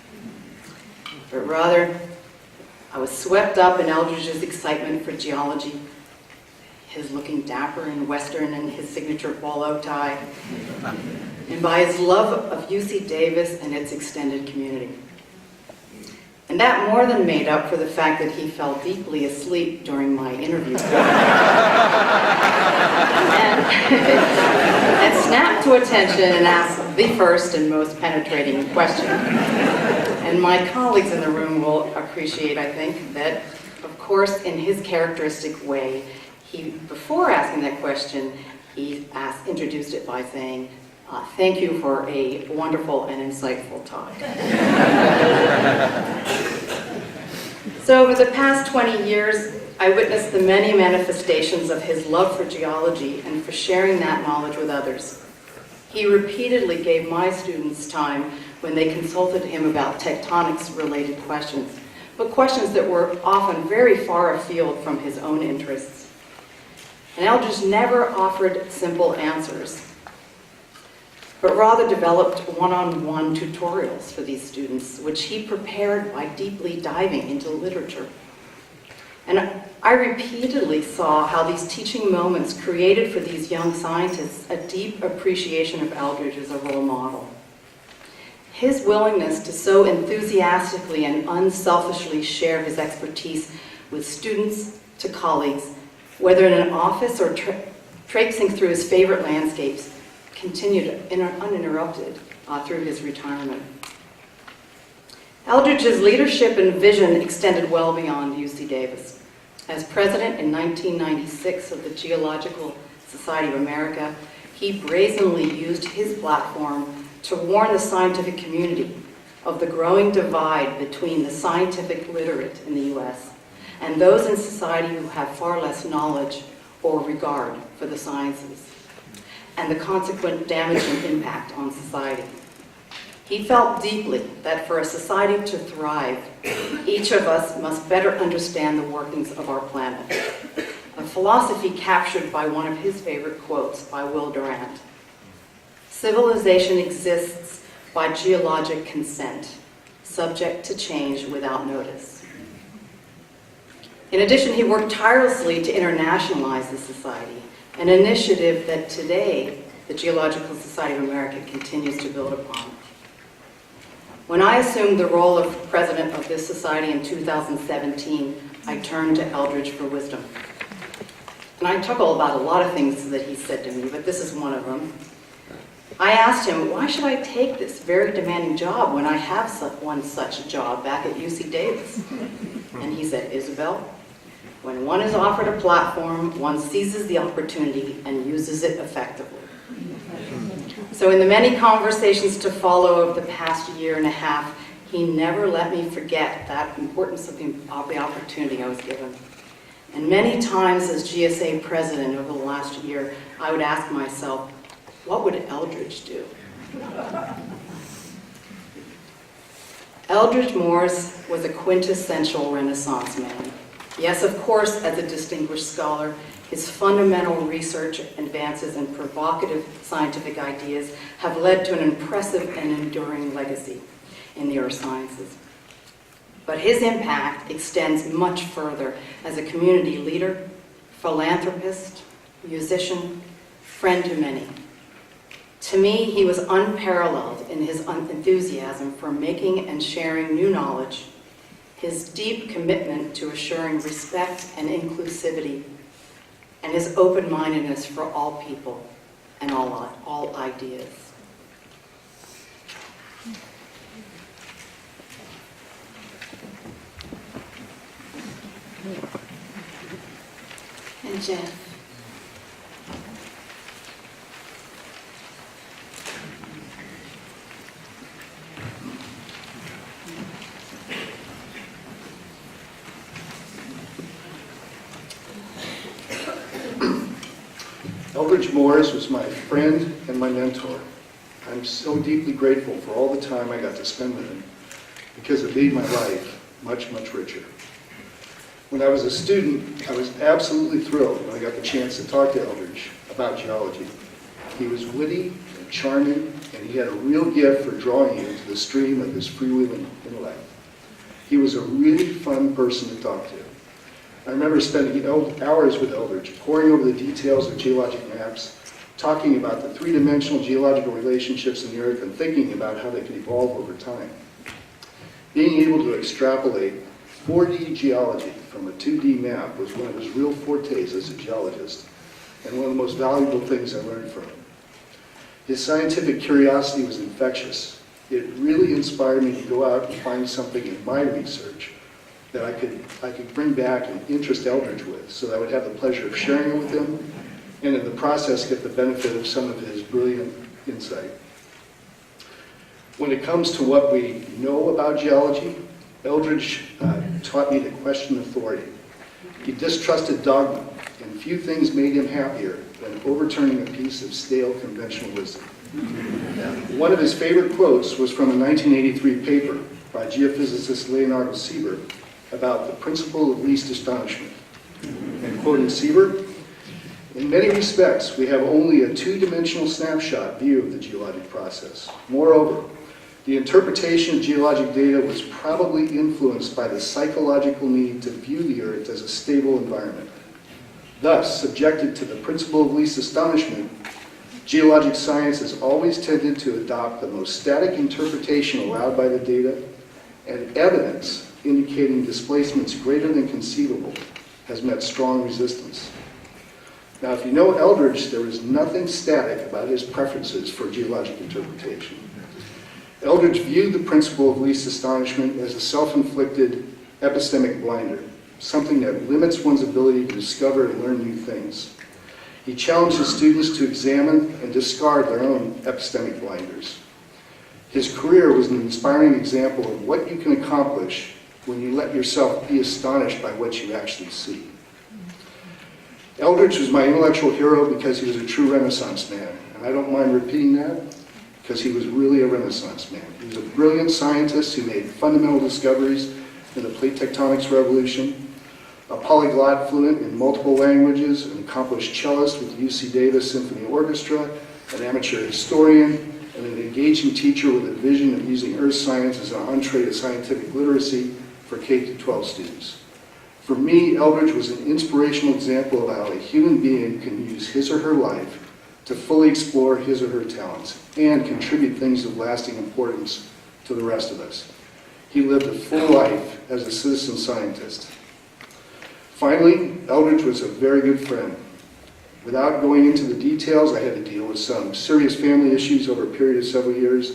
But rather, I was swept up in Eldridge's excitement for geology, his looking dapper and Western and his signature polo tie, and by his love of UC Davis and its extended community. And that more than made up for the fact that he fell deeply asleep during my interview. and snapped to attention and asked the first and most penetrating question. And my colleagues in the room will appreciate, I think, that, of course, in his characteristic way, before asking that question, he introduced it by saying, "Thank you for a wonderful and insightful talk." So over the past 20 years, I witnessed the many manifestations of his love for geology and for sharing that knowledge with others. He repeatedly gave my students time when they consulted him about tectonics-related questions, but questions that were often very far afield from his own interests. And Eldridge never offered simple answers, but rather developed one-on-one tutorials for these students, which he prepared by deeply diving into literature. And I repeatedly saw how these teaching moments created for these young scientists a deep appreciation of Eldridge as a role model. His willingness to so enthusiastically and unselfishly share his expertise with students to colleagues, whether in an office or traipsing through his favorite landscapes, continued uninterrupted through his retirement. Eldridge's leadership and vision extended well beyond UC Davis. As president in 1996 of the Geological Society of America, he brazenly used his platform to warn the scientific community of the growing divide between the scientific literate in the U.S. and those in society who have far less knowledge or regard for the sciences, and the consequent damaging impact on society. He felt deeply that for a society to thrive, each of us must better understand the workings of our planet, a philosophy captured by one of his favorite quotes by Will Durant. "Civilization exists by geologic consent, subject to change without notice." In addition, he worked tirelessly to internationalize the society, an initiative that today the Geological Society of America continues to build upon. When I assumed the role of president of this society in 2017, I turned to Eldridge for wisdom. And I chuckle about a lot of things that he said to me, but this is one of them. I asked him, why should I take this very demanding job when I have one such job back at UC Davis? And he said, "Isabel, when one is offered a platform, one seizes the opportunity and uses it effectively." So in the many conversations to follow of the past year and a half, he never let me forget that importance of the opportunity I was given. And many times as GSA president over the last year, I would ask myself, what would Eldridge do? Eldridge Moores was a quintessential Renaissance man. Yes, of course, as a distinguished scholar, his fundamental research advances and provocative scientific ideas have led to an impressive and enduring legacy in the earth sciences. But his impact extends much further as a community leader, philanthropist, musician, friend to many. To me, he was unparalleled in his enthusiasm for making and sharing new knowledge, his deep commitment to assuring respect and inclusivity, and his open-mindedness for all people and all ideas. And Jeff. Eldridge Moores was my friend and my mentor. I'm so deeply grateful for all the time I got to spend with him because it made my life much, much richer. When I was a student, I was absolutely thrilled when I got the chance to talk to Eldridge about geology. He was witty and charming, and he had a real gift for drawing you into the stream of his freewheeling intellect. He was a really fun person to talk to. I remember spending hours with Eldridge, poring over the details of geologic maps, talking about the three-dimensional geological relationships in the Earth and thinking about how they could evolve over time. Being able to extrapolate 4D geology from a 2D map was one of his real fortes as a geologist, and one of the most valuable things I learned from him. His scientific curiosity was infectious. It really inspired me to go out and find something in my research that I could bring back and interest Eldridge with, so that I would have the pleasure of sharing it with him, and in the process get the benefit of some of his brilliant insight. When it comes to what we know about geology, Eldridge taught me to question authority. He distrusted dogma, and few things made him happier than overturning a piece of stale conventional wisdom. One of his favorite quotes was from a 1983 paper by geophysicist Leonardo Siebert about the principle of least astonishment. And quoting Siebert, "In many respects, we have only a two-dimensional snapshot view of the geologic process. Moreover, the interpretation of geologic data was probably influenced by the psychological need to view the Earth as a stable environment. Thus, subjected to the principle of least astonishment, geologic science has always tended to adopt the most static interpretation allowed by the data, and evidence indicating displacements greater than conceivable has met strong resistance." Now, if you know Eldridge, there is nothing static about his preferences for geologic interpretation. Eldridge viewed the principle of least astonishment as a self-inflicted epistemic blinder, something that limits one's ability to discover and learn new things. He challenged his students to examine and discard their own epistemic blinders. His career was an inspiring example of what you can accomplish when you let yourself be astonished by what you actually see. Eldridge was my intellectual hero because he was a true Renaissance man, and I don't mind repeating that because he was really a Renaissance man. He was a brilliant scientist who made fundamental discoveries in the plate tectonics revolution, a polyglot fluent in multiple languages, an accomplished cellist with the UC Davis Symphony Orchestra, an amateur historian, and an engaging teacher with a vision of using earth science as an entree to scientific literacy for K-12 students. For me, Eldridge was an inspirational example of how a human being can use his or her life to fully explore his or her talents and contribute things of lasting importance to the rest of us. He lived a full life as a citizen scientist. Finally, Eldridge was a very good friend. Without going into the details, I had to deal with some serious family issues over a period of several years,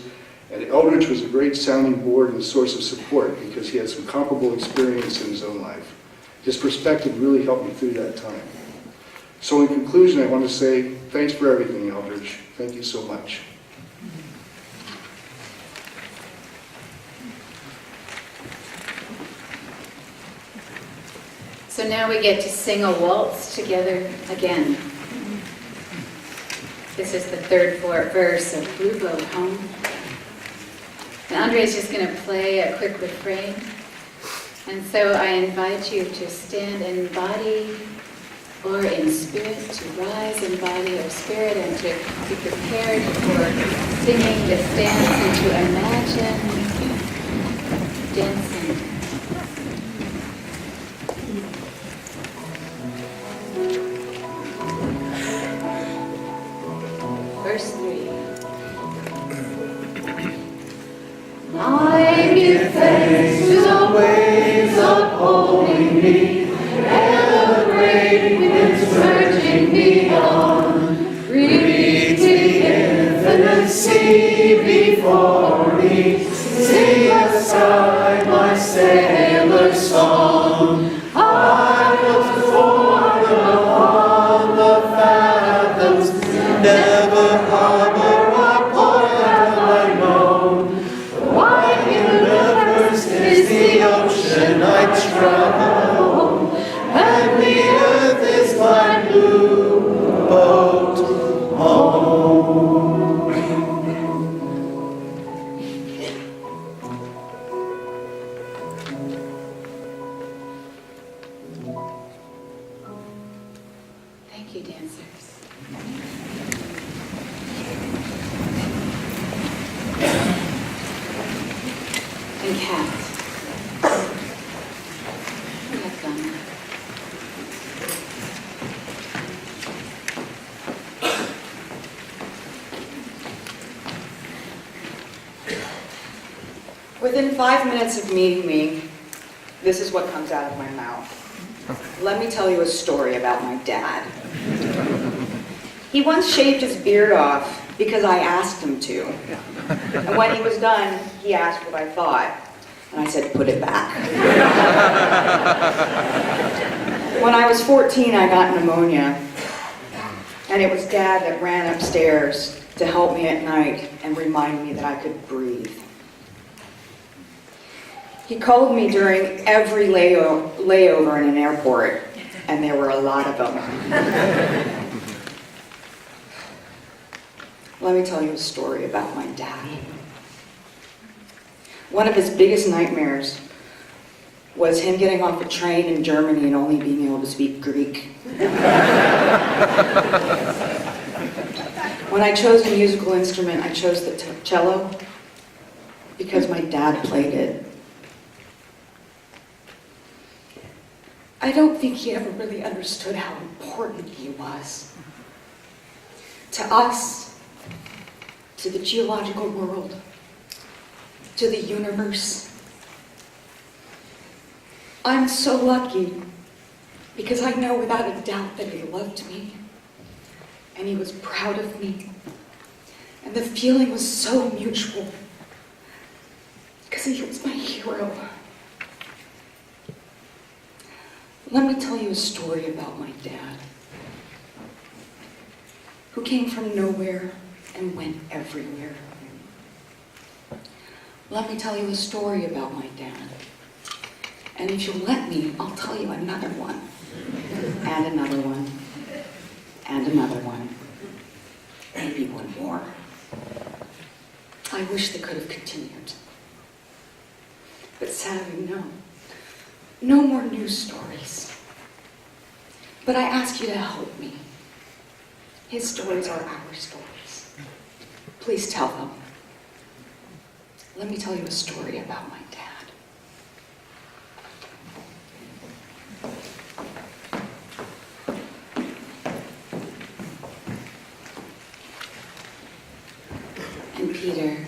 and Eldridge was a great sounding board and a source of support because he had some comparable experience in his own life. His perspective really helped me through that time. So in conclusion, I want to say thanks for everything, Eldridge. Thank you so much. So now we get to sing a waltz together again. This is the third verse of Blue Boat Home. And Andrei's just going to play a quick refrain. And so I invite you to stand in body or in spirit, to rise in body or spirit, and to be prepared for singing this dance and to imagine dancing. Verse 3. thanks to the waves upholding me, and the great winds surging beyond. Reach the infinite sea before me, sing aside my sailor's song. I was born upon the fathoms, never harbor or port have I known. The wide universe is the ocean I travel, and the earth is my blue boat home. Thank you, dancers. And Kat. We have done that. Within 5 minutes of meeting me, this is what comes out of my mouth. Let me tell you a story about my dad. He once shaved his beard off because I asked him to. And when he was done, he asked what I thought. And I said, put it back. When I was 14, I got pneumonia. And it was Dad that ran upstairs to help me at night and remind me that I could breathe. He called me during every layover in an airport, and there were a lot of them. Let me tell you a story about my dad. One of his biggest nightmares was him getting off a train in Germany and only being able to speak Greek. When I chose a musical instrument, I chose the cello because my dad played it. I don't think he ever really understood how important he was. To us, to the geological world, to the universe. I'm so lucky because I know without a doubt that he loved me and he was proud of me. And the feeling was so mutual because he was my hero. Let me tell you a story about my dad, who came from nowhere and went everywhere. Let me tell you a story about my dad. And if you'll let me, I'll tell you another one, and another one, and another one, maybe one more. I wish they could have continued. But sadly, no. No more news stories. But I ask you to help me. His stories are our stories. Please tell them. Let me tell you a story about my dad. And Peter.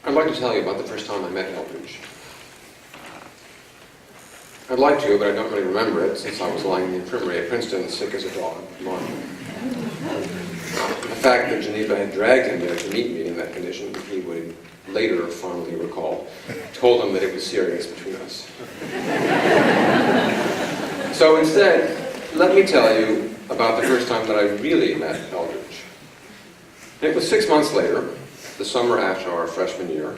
I'd like to tell you about the first time I met Eldridge. I'd like to, but I don't really remember it since I was lying in the infirmary at Princeton, sick as a dog. The fact that Geneva had dragged him there to meet me in that condition, he would later fondly recall, told him that it was serious between us. So instead, let me tell you about the first time that I really met Eldridge. It was 6 months later, the summer after our freshman year,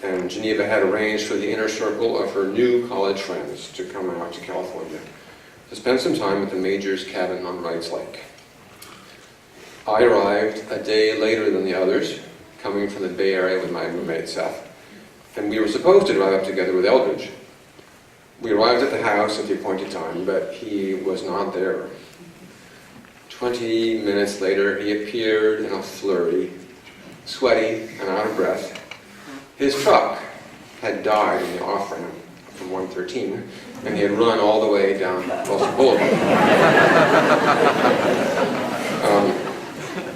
and Geneva had arranged for the inner circle of her new college friends to come out to California to spend some time at the Major's cabin on Wrights Lake. I arrived a day later than the others, coming from the Bay Area with my roommate Seth, and we were supposed to drive up together with Eldridge. We arrived at the house at the appointed time, but he was not there. 20 minutes later, he appeared in a flurry, sweaty and out of breath. His truck had died in the off-ramp from 113, and he had run all the way down Wilson Boulevard.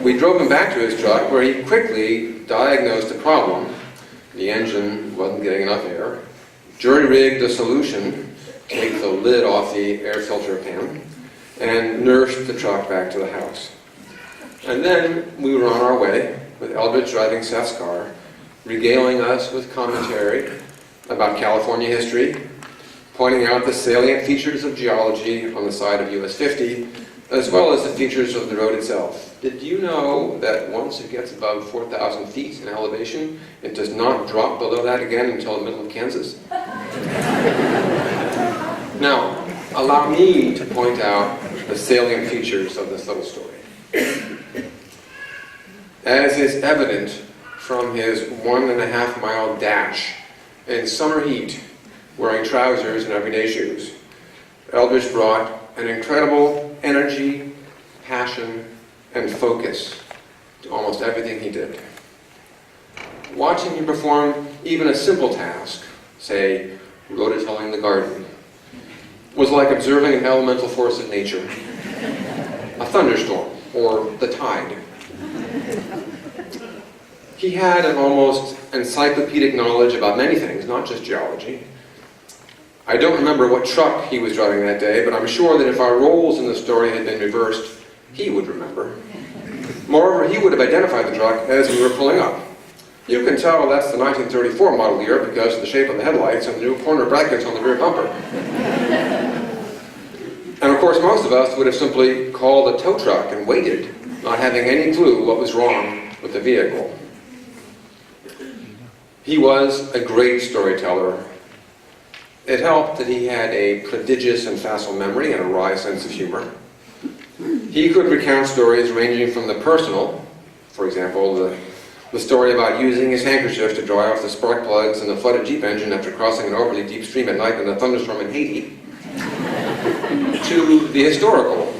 We drove him back to his truck, where he quickly diagnosed the problem. The engine wasn't getting enough air. Jury-rigged a solution to take the lid off the air filter pan, and nursed the truck back to the house. And then we were on our way, with Eldridge driving Seth's car, regaling us with commentary about California history, pointing out the salient features of geology on the side of US 50, as well as the features of the road itself. Did you know that once it gets above 4,000 feet in elevation, it does not drop below that again until the middle of Kansas? Now, allow me to point out the salient features of this little story. As is evident from his 1.5 mile dash in summer heat, wearing trousers and everyday shoes, Eldridge brought an incredible energy, passion, and focus to almost everything he did. Watching him perform even a simple task, say, rototilling the garden, was like observing an elemental force of nature, a thunderstorm, or the tide. He had an almost encyclopedic knowledge about many things, not just geology. I don't remember what truck he was driving that day, but I'm sure that if our roles in the story had been reversed, he would remember. Moreover, he would have identified the truck as we were pulling up. You can tell that's the 1934 model year because of the shape of the headlights and the new corner brackets on the rear bumper. And of course, most of us would have simply called a tow truck and waited, not having any clue what was wrong with the vehicle. He was a great storyteller. It helped that he had a prodigious and facile memory and a wry sense of humor. He could recount stories ranging from the personal, for example, the story about using his handkerchief to dry off the spark plugs in a flooded Jeep engine after crossing an overly deep stream at night in a thunderstorm in Haiti, to the historical.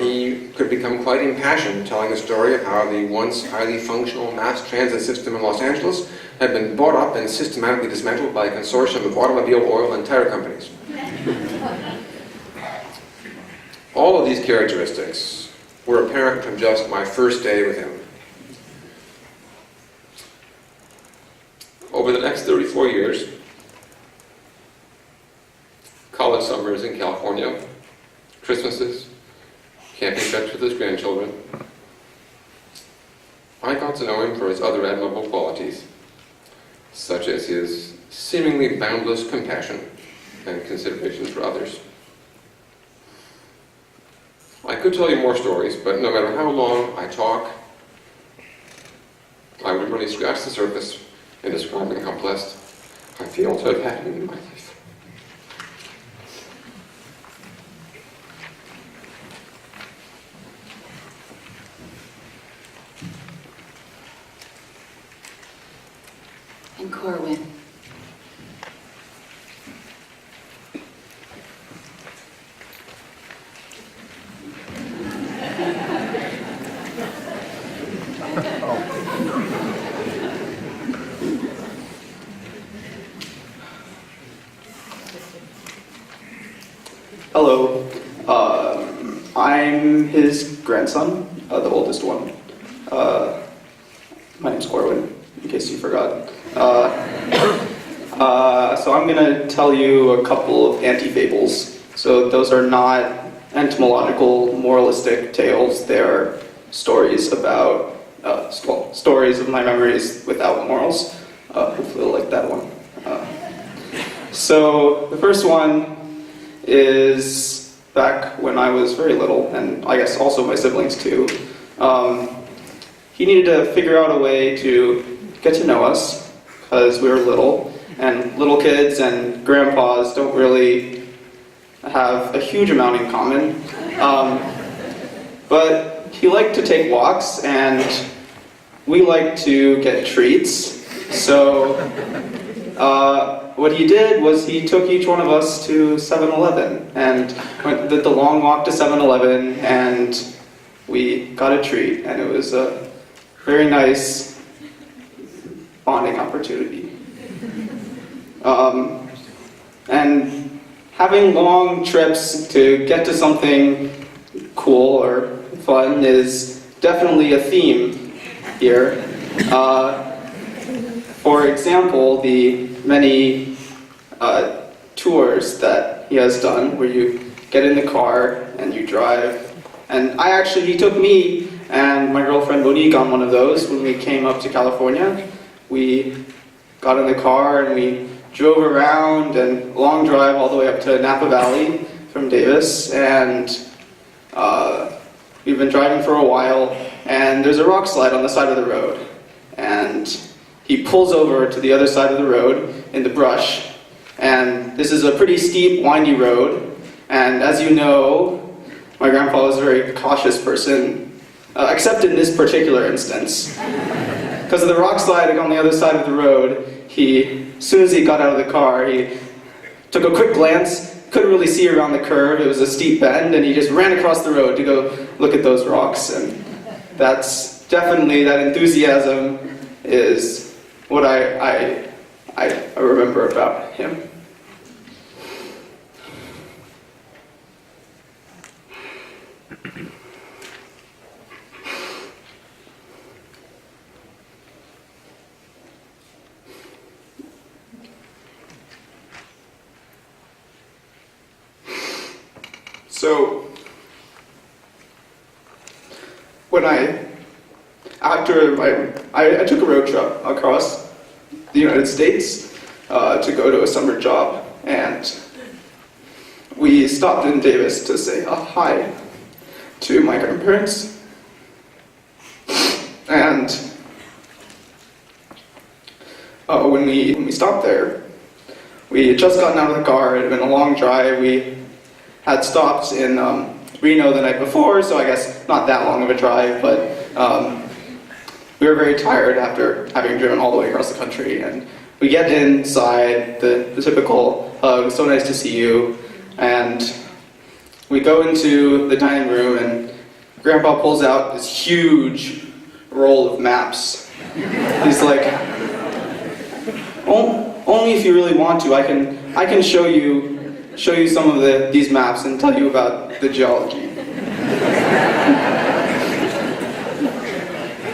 He could become quite impassioned telling the story of how the once highly functional mass transit system in Los Angeles had been bought up and systematically dismantled by a consortium of automobile, oil, and tire companies. All of these characteristics were apparent from just my first day with him. Over the next 34 years, college summers in California, Christmases, camping trips with his grandchildren, I got to know him for his other admirable qualities, such as his seemingly boundless compassion and consideration for others. I could tell you more stories, but no matter how long I talk, I would really scratch the surface in describing how blessed I feel to have had him in my life. And Corwin. Hello, I'm his grandson, the oldest one. My name's Corwin, in case you forgot. So I'm going to tell you a couple of anti-fables. So those are not entomological, moralistic tales. They're stories about, stories of my memories without morals. Hopefully you'll like that one. So the first one is back when I was very little, and I guess also my siblings too. He needed to figure out a way to get to know us, because we were little, and little kids and grandpas don't really have a huge amount in common. But he liked to take walks, and we liked to get treats. So what he did was he took each one of us to 7-Eleven and did the long walk to 7-Eleven, and we got a treat, and it was a very nice bonding opportunity. And having long trips to get to something cool or fun is definitely a theme here. For example, the many tours that he has done where you get in the car and you drive. And he took me and my girlfriend Monique on one of those when we came up to California. We got in the car and we drove around and long drive all the way up to Napa Valley from Davis, and we've been driving for a while, and there's a rock slide on the side of the road, and he pulls over to the other side of the road in the brush, and this is a pretty steep, windy road, and as you know, my grandpa was a very cautious person, except in this particular instance. Because of the rock slide on the other side of the road, as soon as he got out of the car, he took a quick glance, couldn't really see around the curve, it was a steep bend, and he just ran across the road to go look at those rocks. And that's definitely, that enthusiasm is what I remember about him. So, when I took a road trip across the United States to go to a summer job, and we stopped in Davis to say hi to my grandparents, and when we stopped there, we had just gotten out of the car. It had been a long drive. We had stopped in Reno the night before, so I guess not that long of a drive, but we were very tired after having driven all the way across the country, and we get inside, the typical hug, so nice to see you, and we go into the dining room, and Grandpa pulls out this huge roll of maps. He's like, only if you really want to, I can show you some of these maps and tell you about the geology.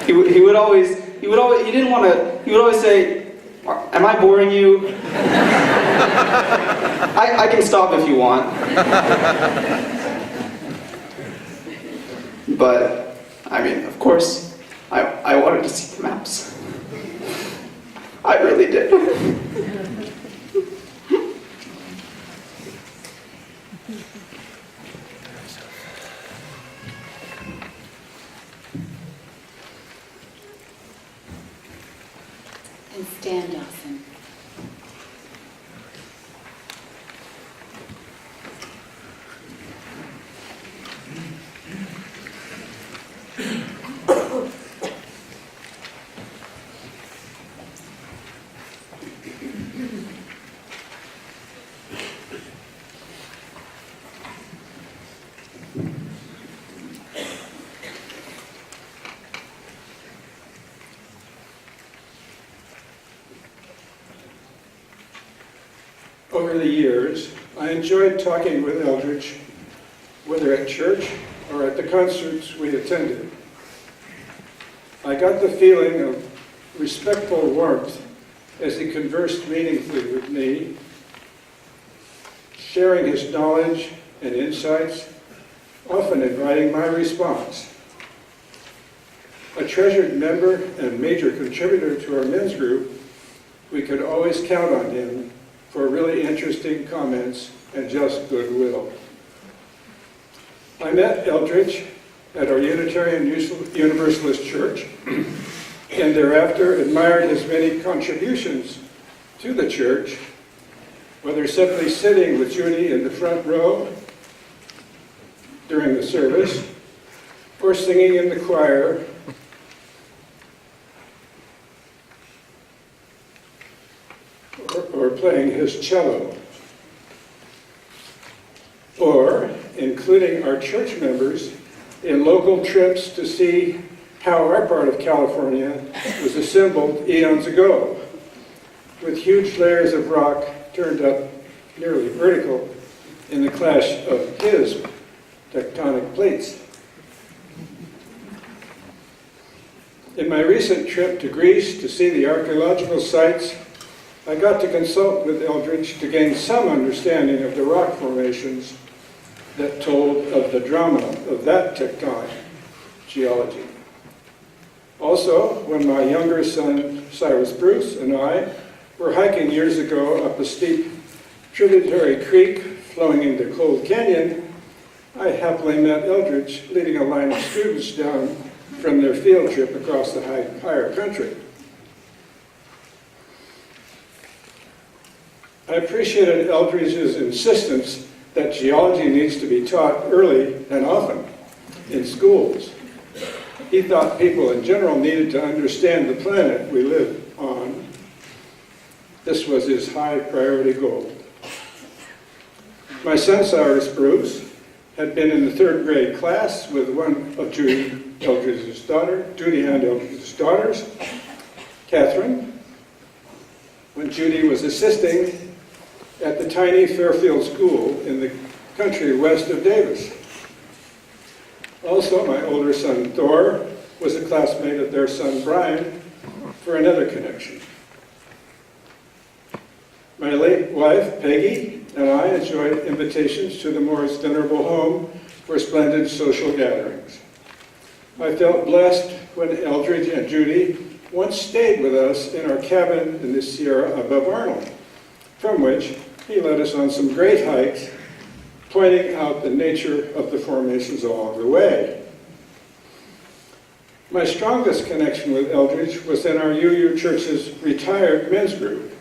He would always say, am I boring you? I can stop if you want. But, I mean, of course, I wanted to see the maps. I really did. And stand, Dawson. Over the years, I enjoyed talking with Eldridge, whether at church or at the concerts we attended. I got the feeling of respectful warmth as he conversed meaningfully with me, sharing his knowledge and insights, often inviting my response. A treasured member and major contributor to our men's group, we could always count on him for really interesting comments and just goodwill. I met Eldridge at our Unitarian Universalist Church, and thereafter admired his many contributions to the church, whether simply sitting with Junie in the front row during the service, or singing in the choir, or playing his cello, or including our church members in local trips to see how our part of California was assembled eons ago, with huge layers of rock turned up nearly vertical in the clash of his tectonic plates. In my recent trip to Greece to see the archaeological sites, I got to consult with Eldridge to gain some understanding of the rock formations that told of the drama of that tectonic geology. Also, when my younger son, Cyrus Bruce, and I were hiking years ago up a steep tributary creek flowing into Cold Canyon, I happily met Eldridge leading a line of students down from their field trip across the higher country. I appreciated Eldridge's insistence that geology needs to be taught early and often in schools. He thought people in general needed to understand the planet we live on. This was his high priority goal. My son, Cyrus Bruce, had been in the 3rd grade class with one of Judy and Eldridge's daughters, Catherine, when Judy was assisting at the tiny Fairfield School in the country west of Davis. Also, my older son, Thor, was a classmate of their son, Brian, for another connection. My late wife, Peggy, and I enjoyed invitations to the Moores' venerable home for splendid social gatherings. I felt blessed when Eldridge and Judy once stayed with us in our cabin in the Sierra above Arnold, from which he led us on some great hikes, pointing out the nature of the formations along the way. My strongest connection with Eldridge was in our UU Church's retired men's group,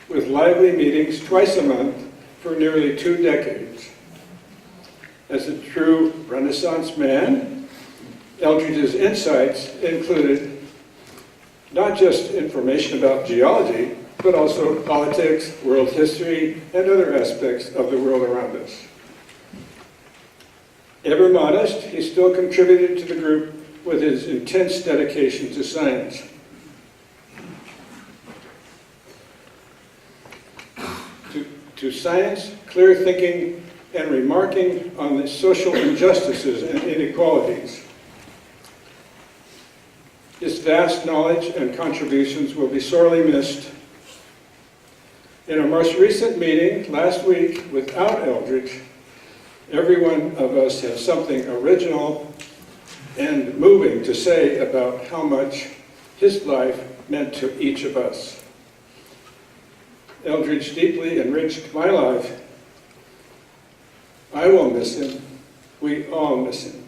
with lively meetings twice a month for nearly 2 decades. As a true Renaissance man, Eldridge's insights included not just information about geology, but also politics, world history, and other aspects of the world around us. Ever modest, he still contributed to the group with his intense dedication to science. To science, clear thinking, and remarking on the social injustices and inequalities. His vast knowledge and contributions will be sorely missed. In our most recent meeting last week without Eldridge, every one of us has something original and moving to say about how much his life meant to each of us. Eldridge deeply enriched my life. I will miss him. We all miss him.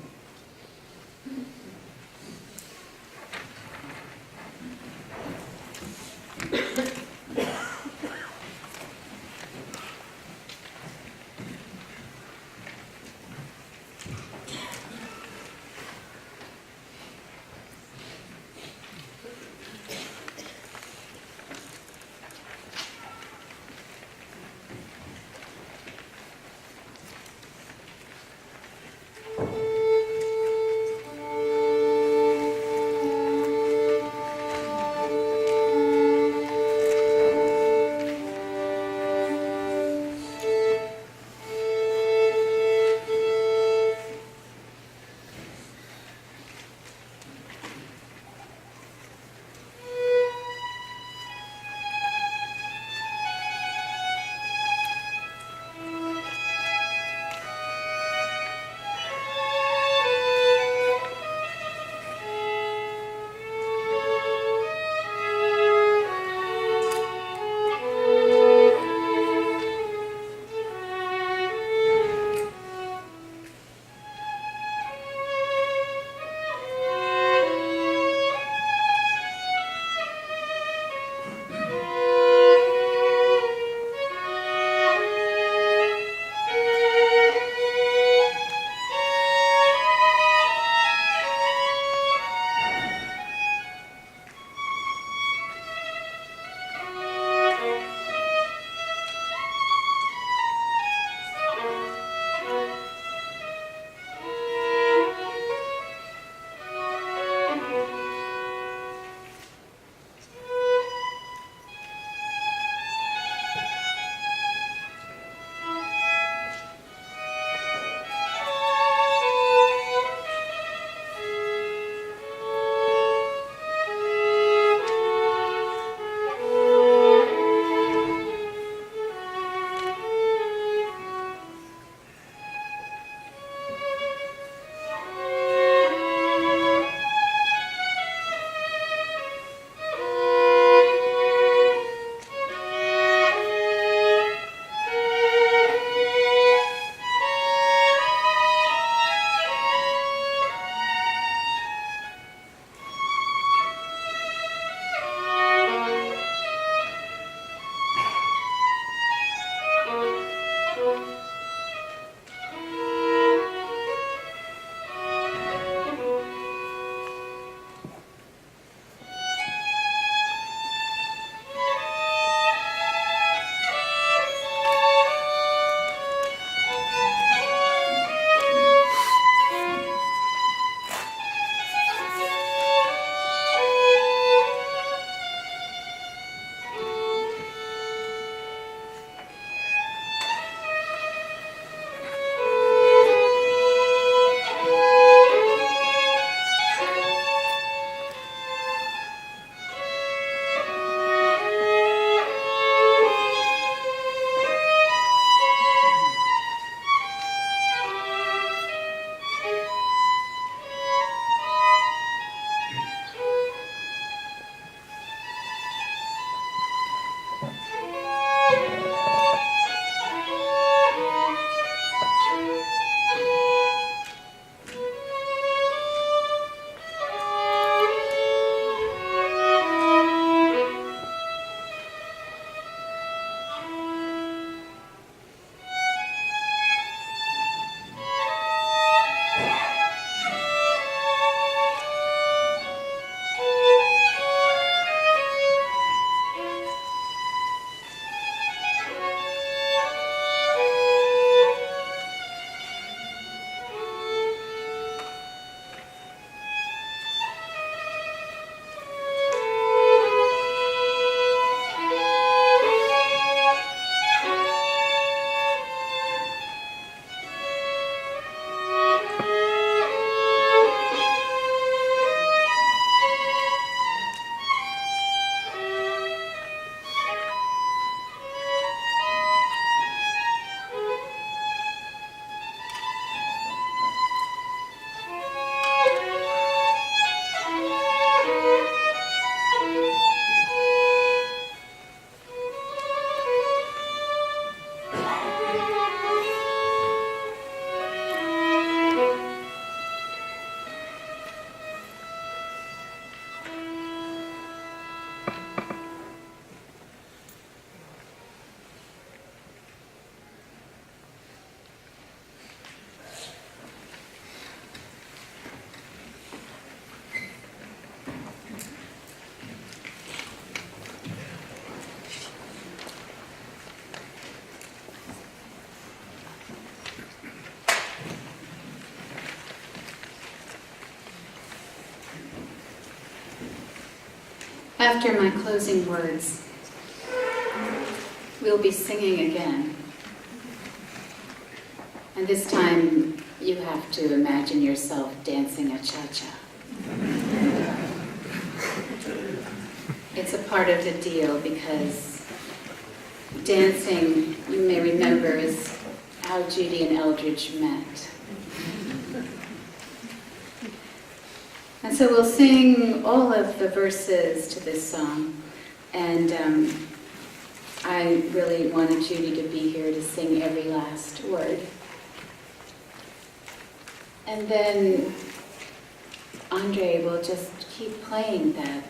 After my closing words, we'll be singing again. And this time, you have to imagine yourself dancing a cha-cha. It's a part of the deal because dancing, you may remember, is how Judy and Eldridge met. And so we'll sing all of the verses to this song. And I really wanted Judy to be here to sing every last word. And then Andrei will just keep playing that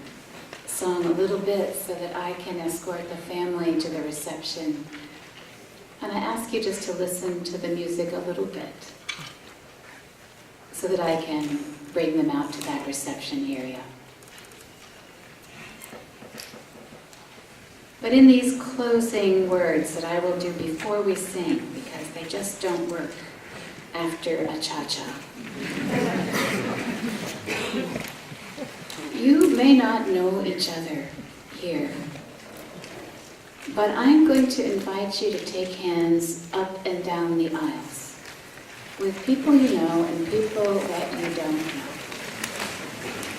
song a little bit so that I can escort the family to the reception. And I ask you just to listen to the music a little bit so that I can bring them out to that reception area. But in these closing words that I will do before we sing, because they just don't work after a cha-cha. You may not know each other here, but I'm going to invite you to take hands up and down the aisles with people you know and people that you don't know.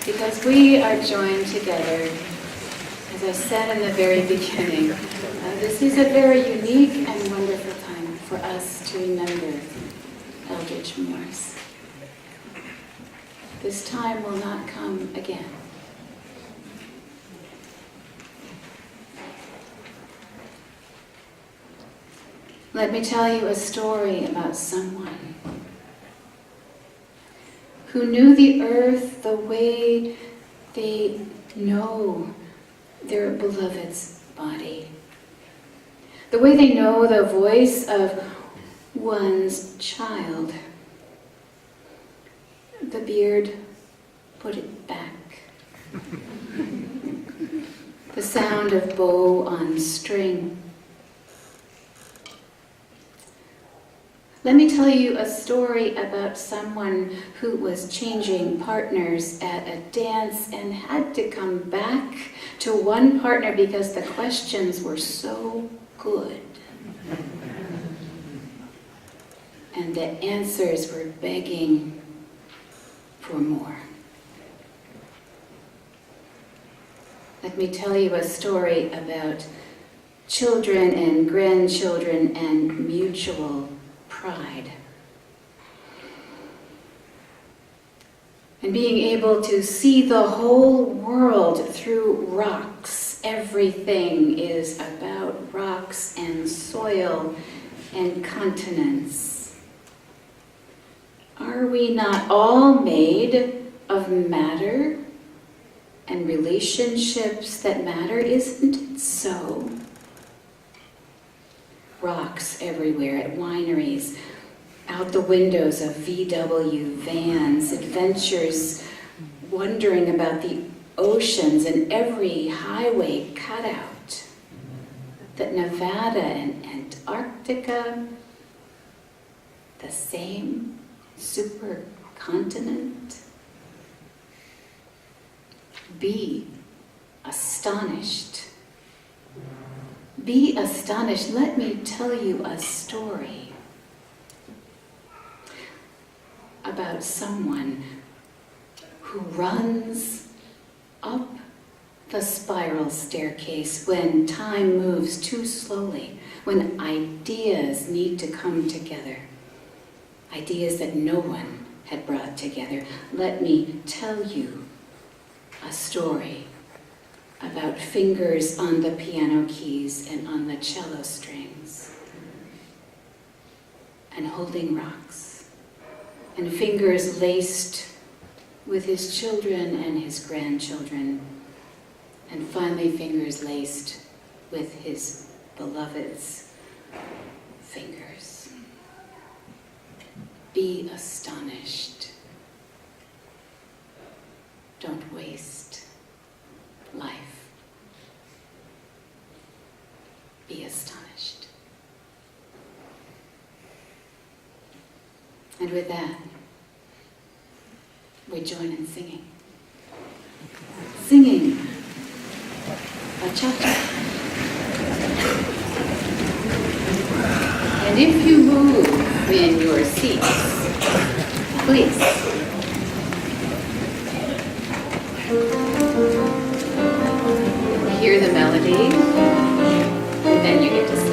Because we are joined together, as I said in the very beginning, this is a very unique and wonderful time for us to remember Eldridge Moores. This time will not come again. Let me tell you a story about someone who knew the earth the way they know their beloved's body, the way they know the voice of one's child. The beard, put it back. The sound of Beau on string. Let me tell you a story about someone who was changing partners at a dance and had to come back to one partner because the questions were so good. And the answers were begging for more. Let me tell you a story about children and grandchildren and mutual pride. And being able to see the whole world through rocks. Everything is about rocks and soil and continents. Are we not all made of matter and relationships that matter? Isn't it so? Rocks everywhere at wineries, out the windows of VW vans, adventures wondering about the oceans and every highway cutout. That Nevada and Antarctica, the same supercontinent. Be astonished. Be astonished. Let me tell you a story about someone who runs up the spiral staircase when time moves too slowly, when ideas need to come together, ideas that no one had brought together. Let me tell you a story about fingers on the piano keys and on the cello strings, and holding rocks, and fingers laced with his children and his grandchildren, and finally fingers laced with his beloved's fingers. Be astonished. Don't waste life. Be astonished. And with that, we join in singing. Singing Cha-cha. And if you move in your seats, please. Hear the melody, and then you get to sing.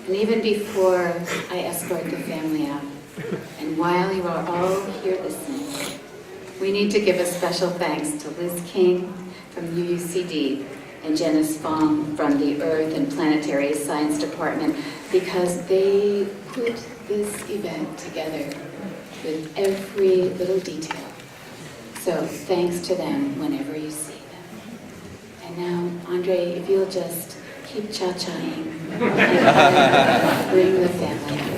And even before I escort the family out, and while you are all here listening, we need to give a special thanks to Liz King from UUCD and Janice Fong from the Earth and Planetary Science Department, because they put this event together with every little detail. So thanks to them whenever you see them. And now, Andrei, if you'll just keep cha-chaing and bring the family out.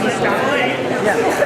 Yeah.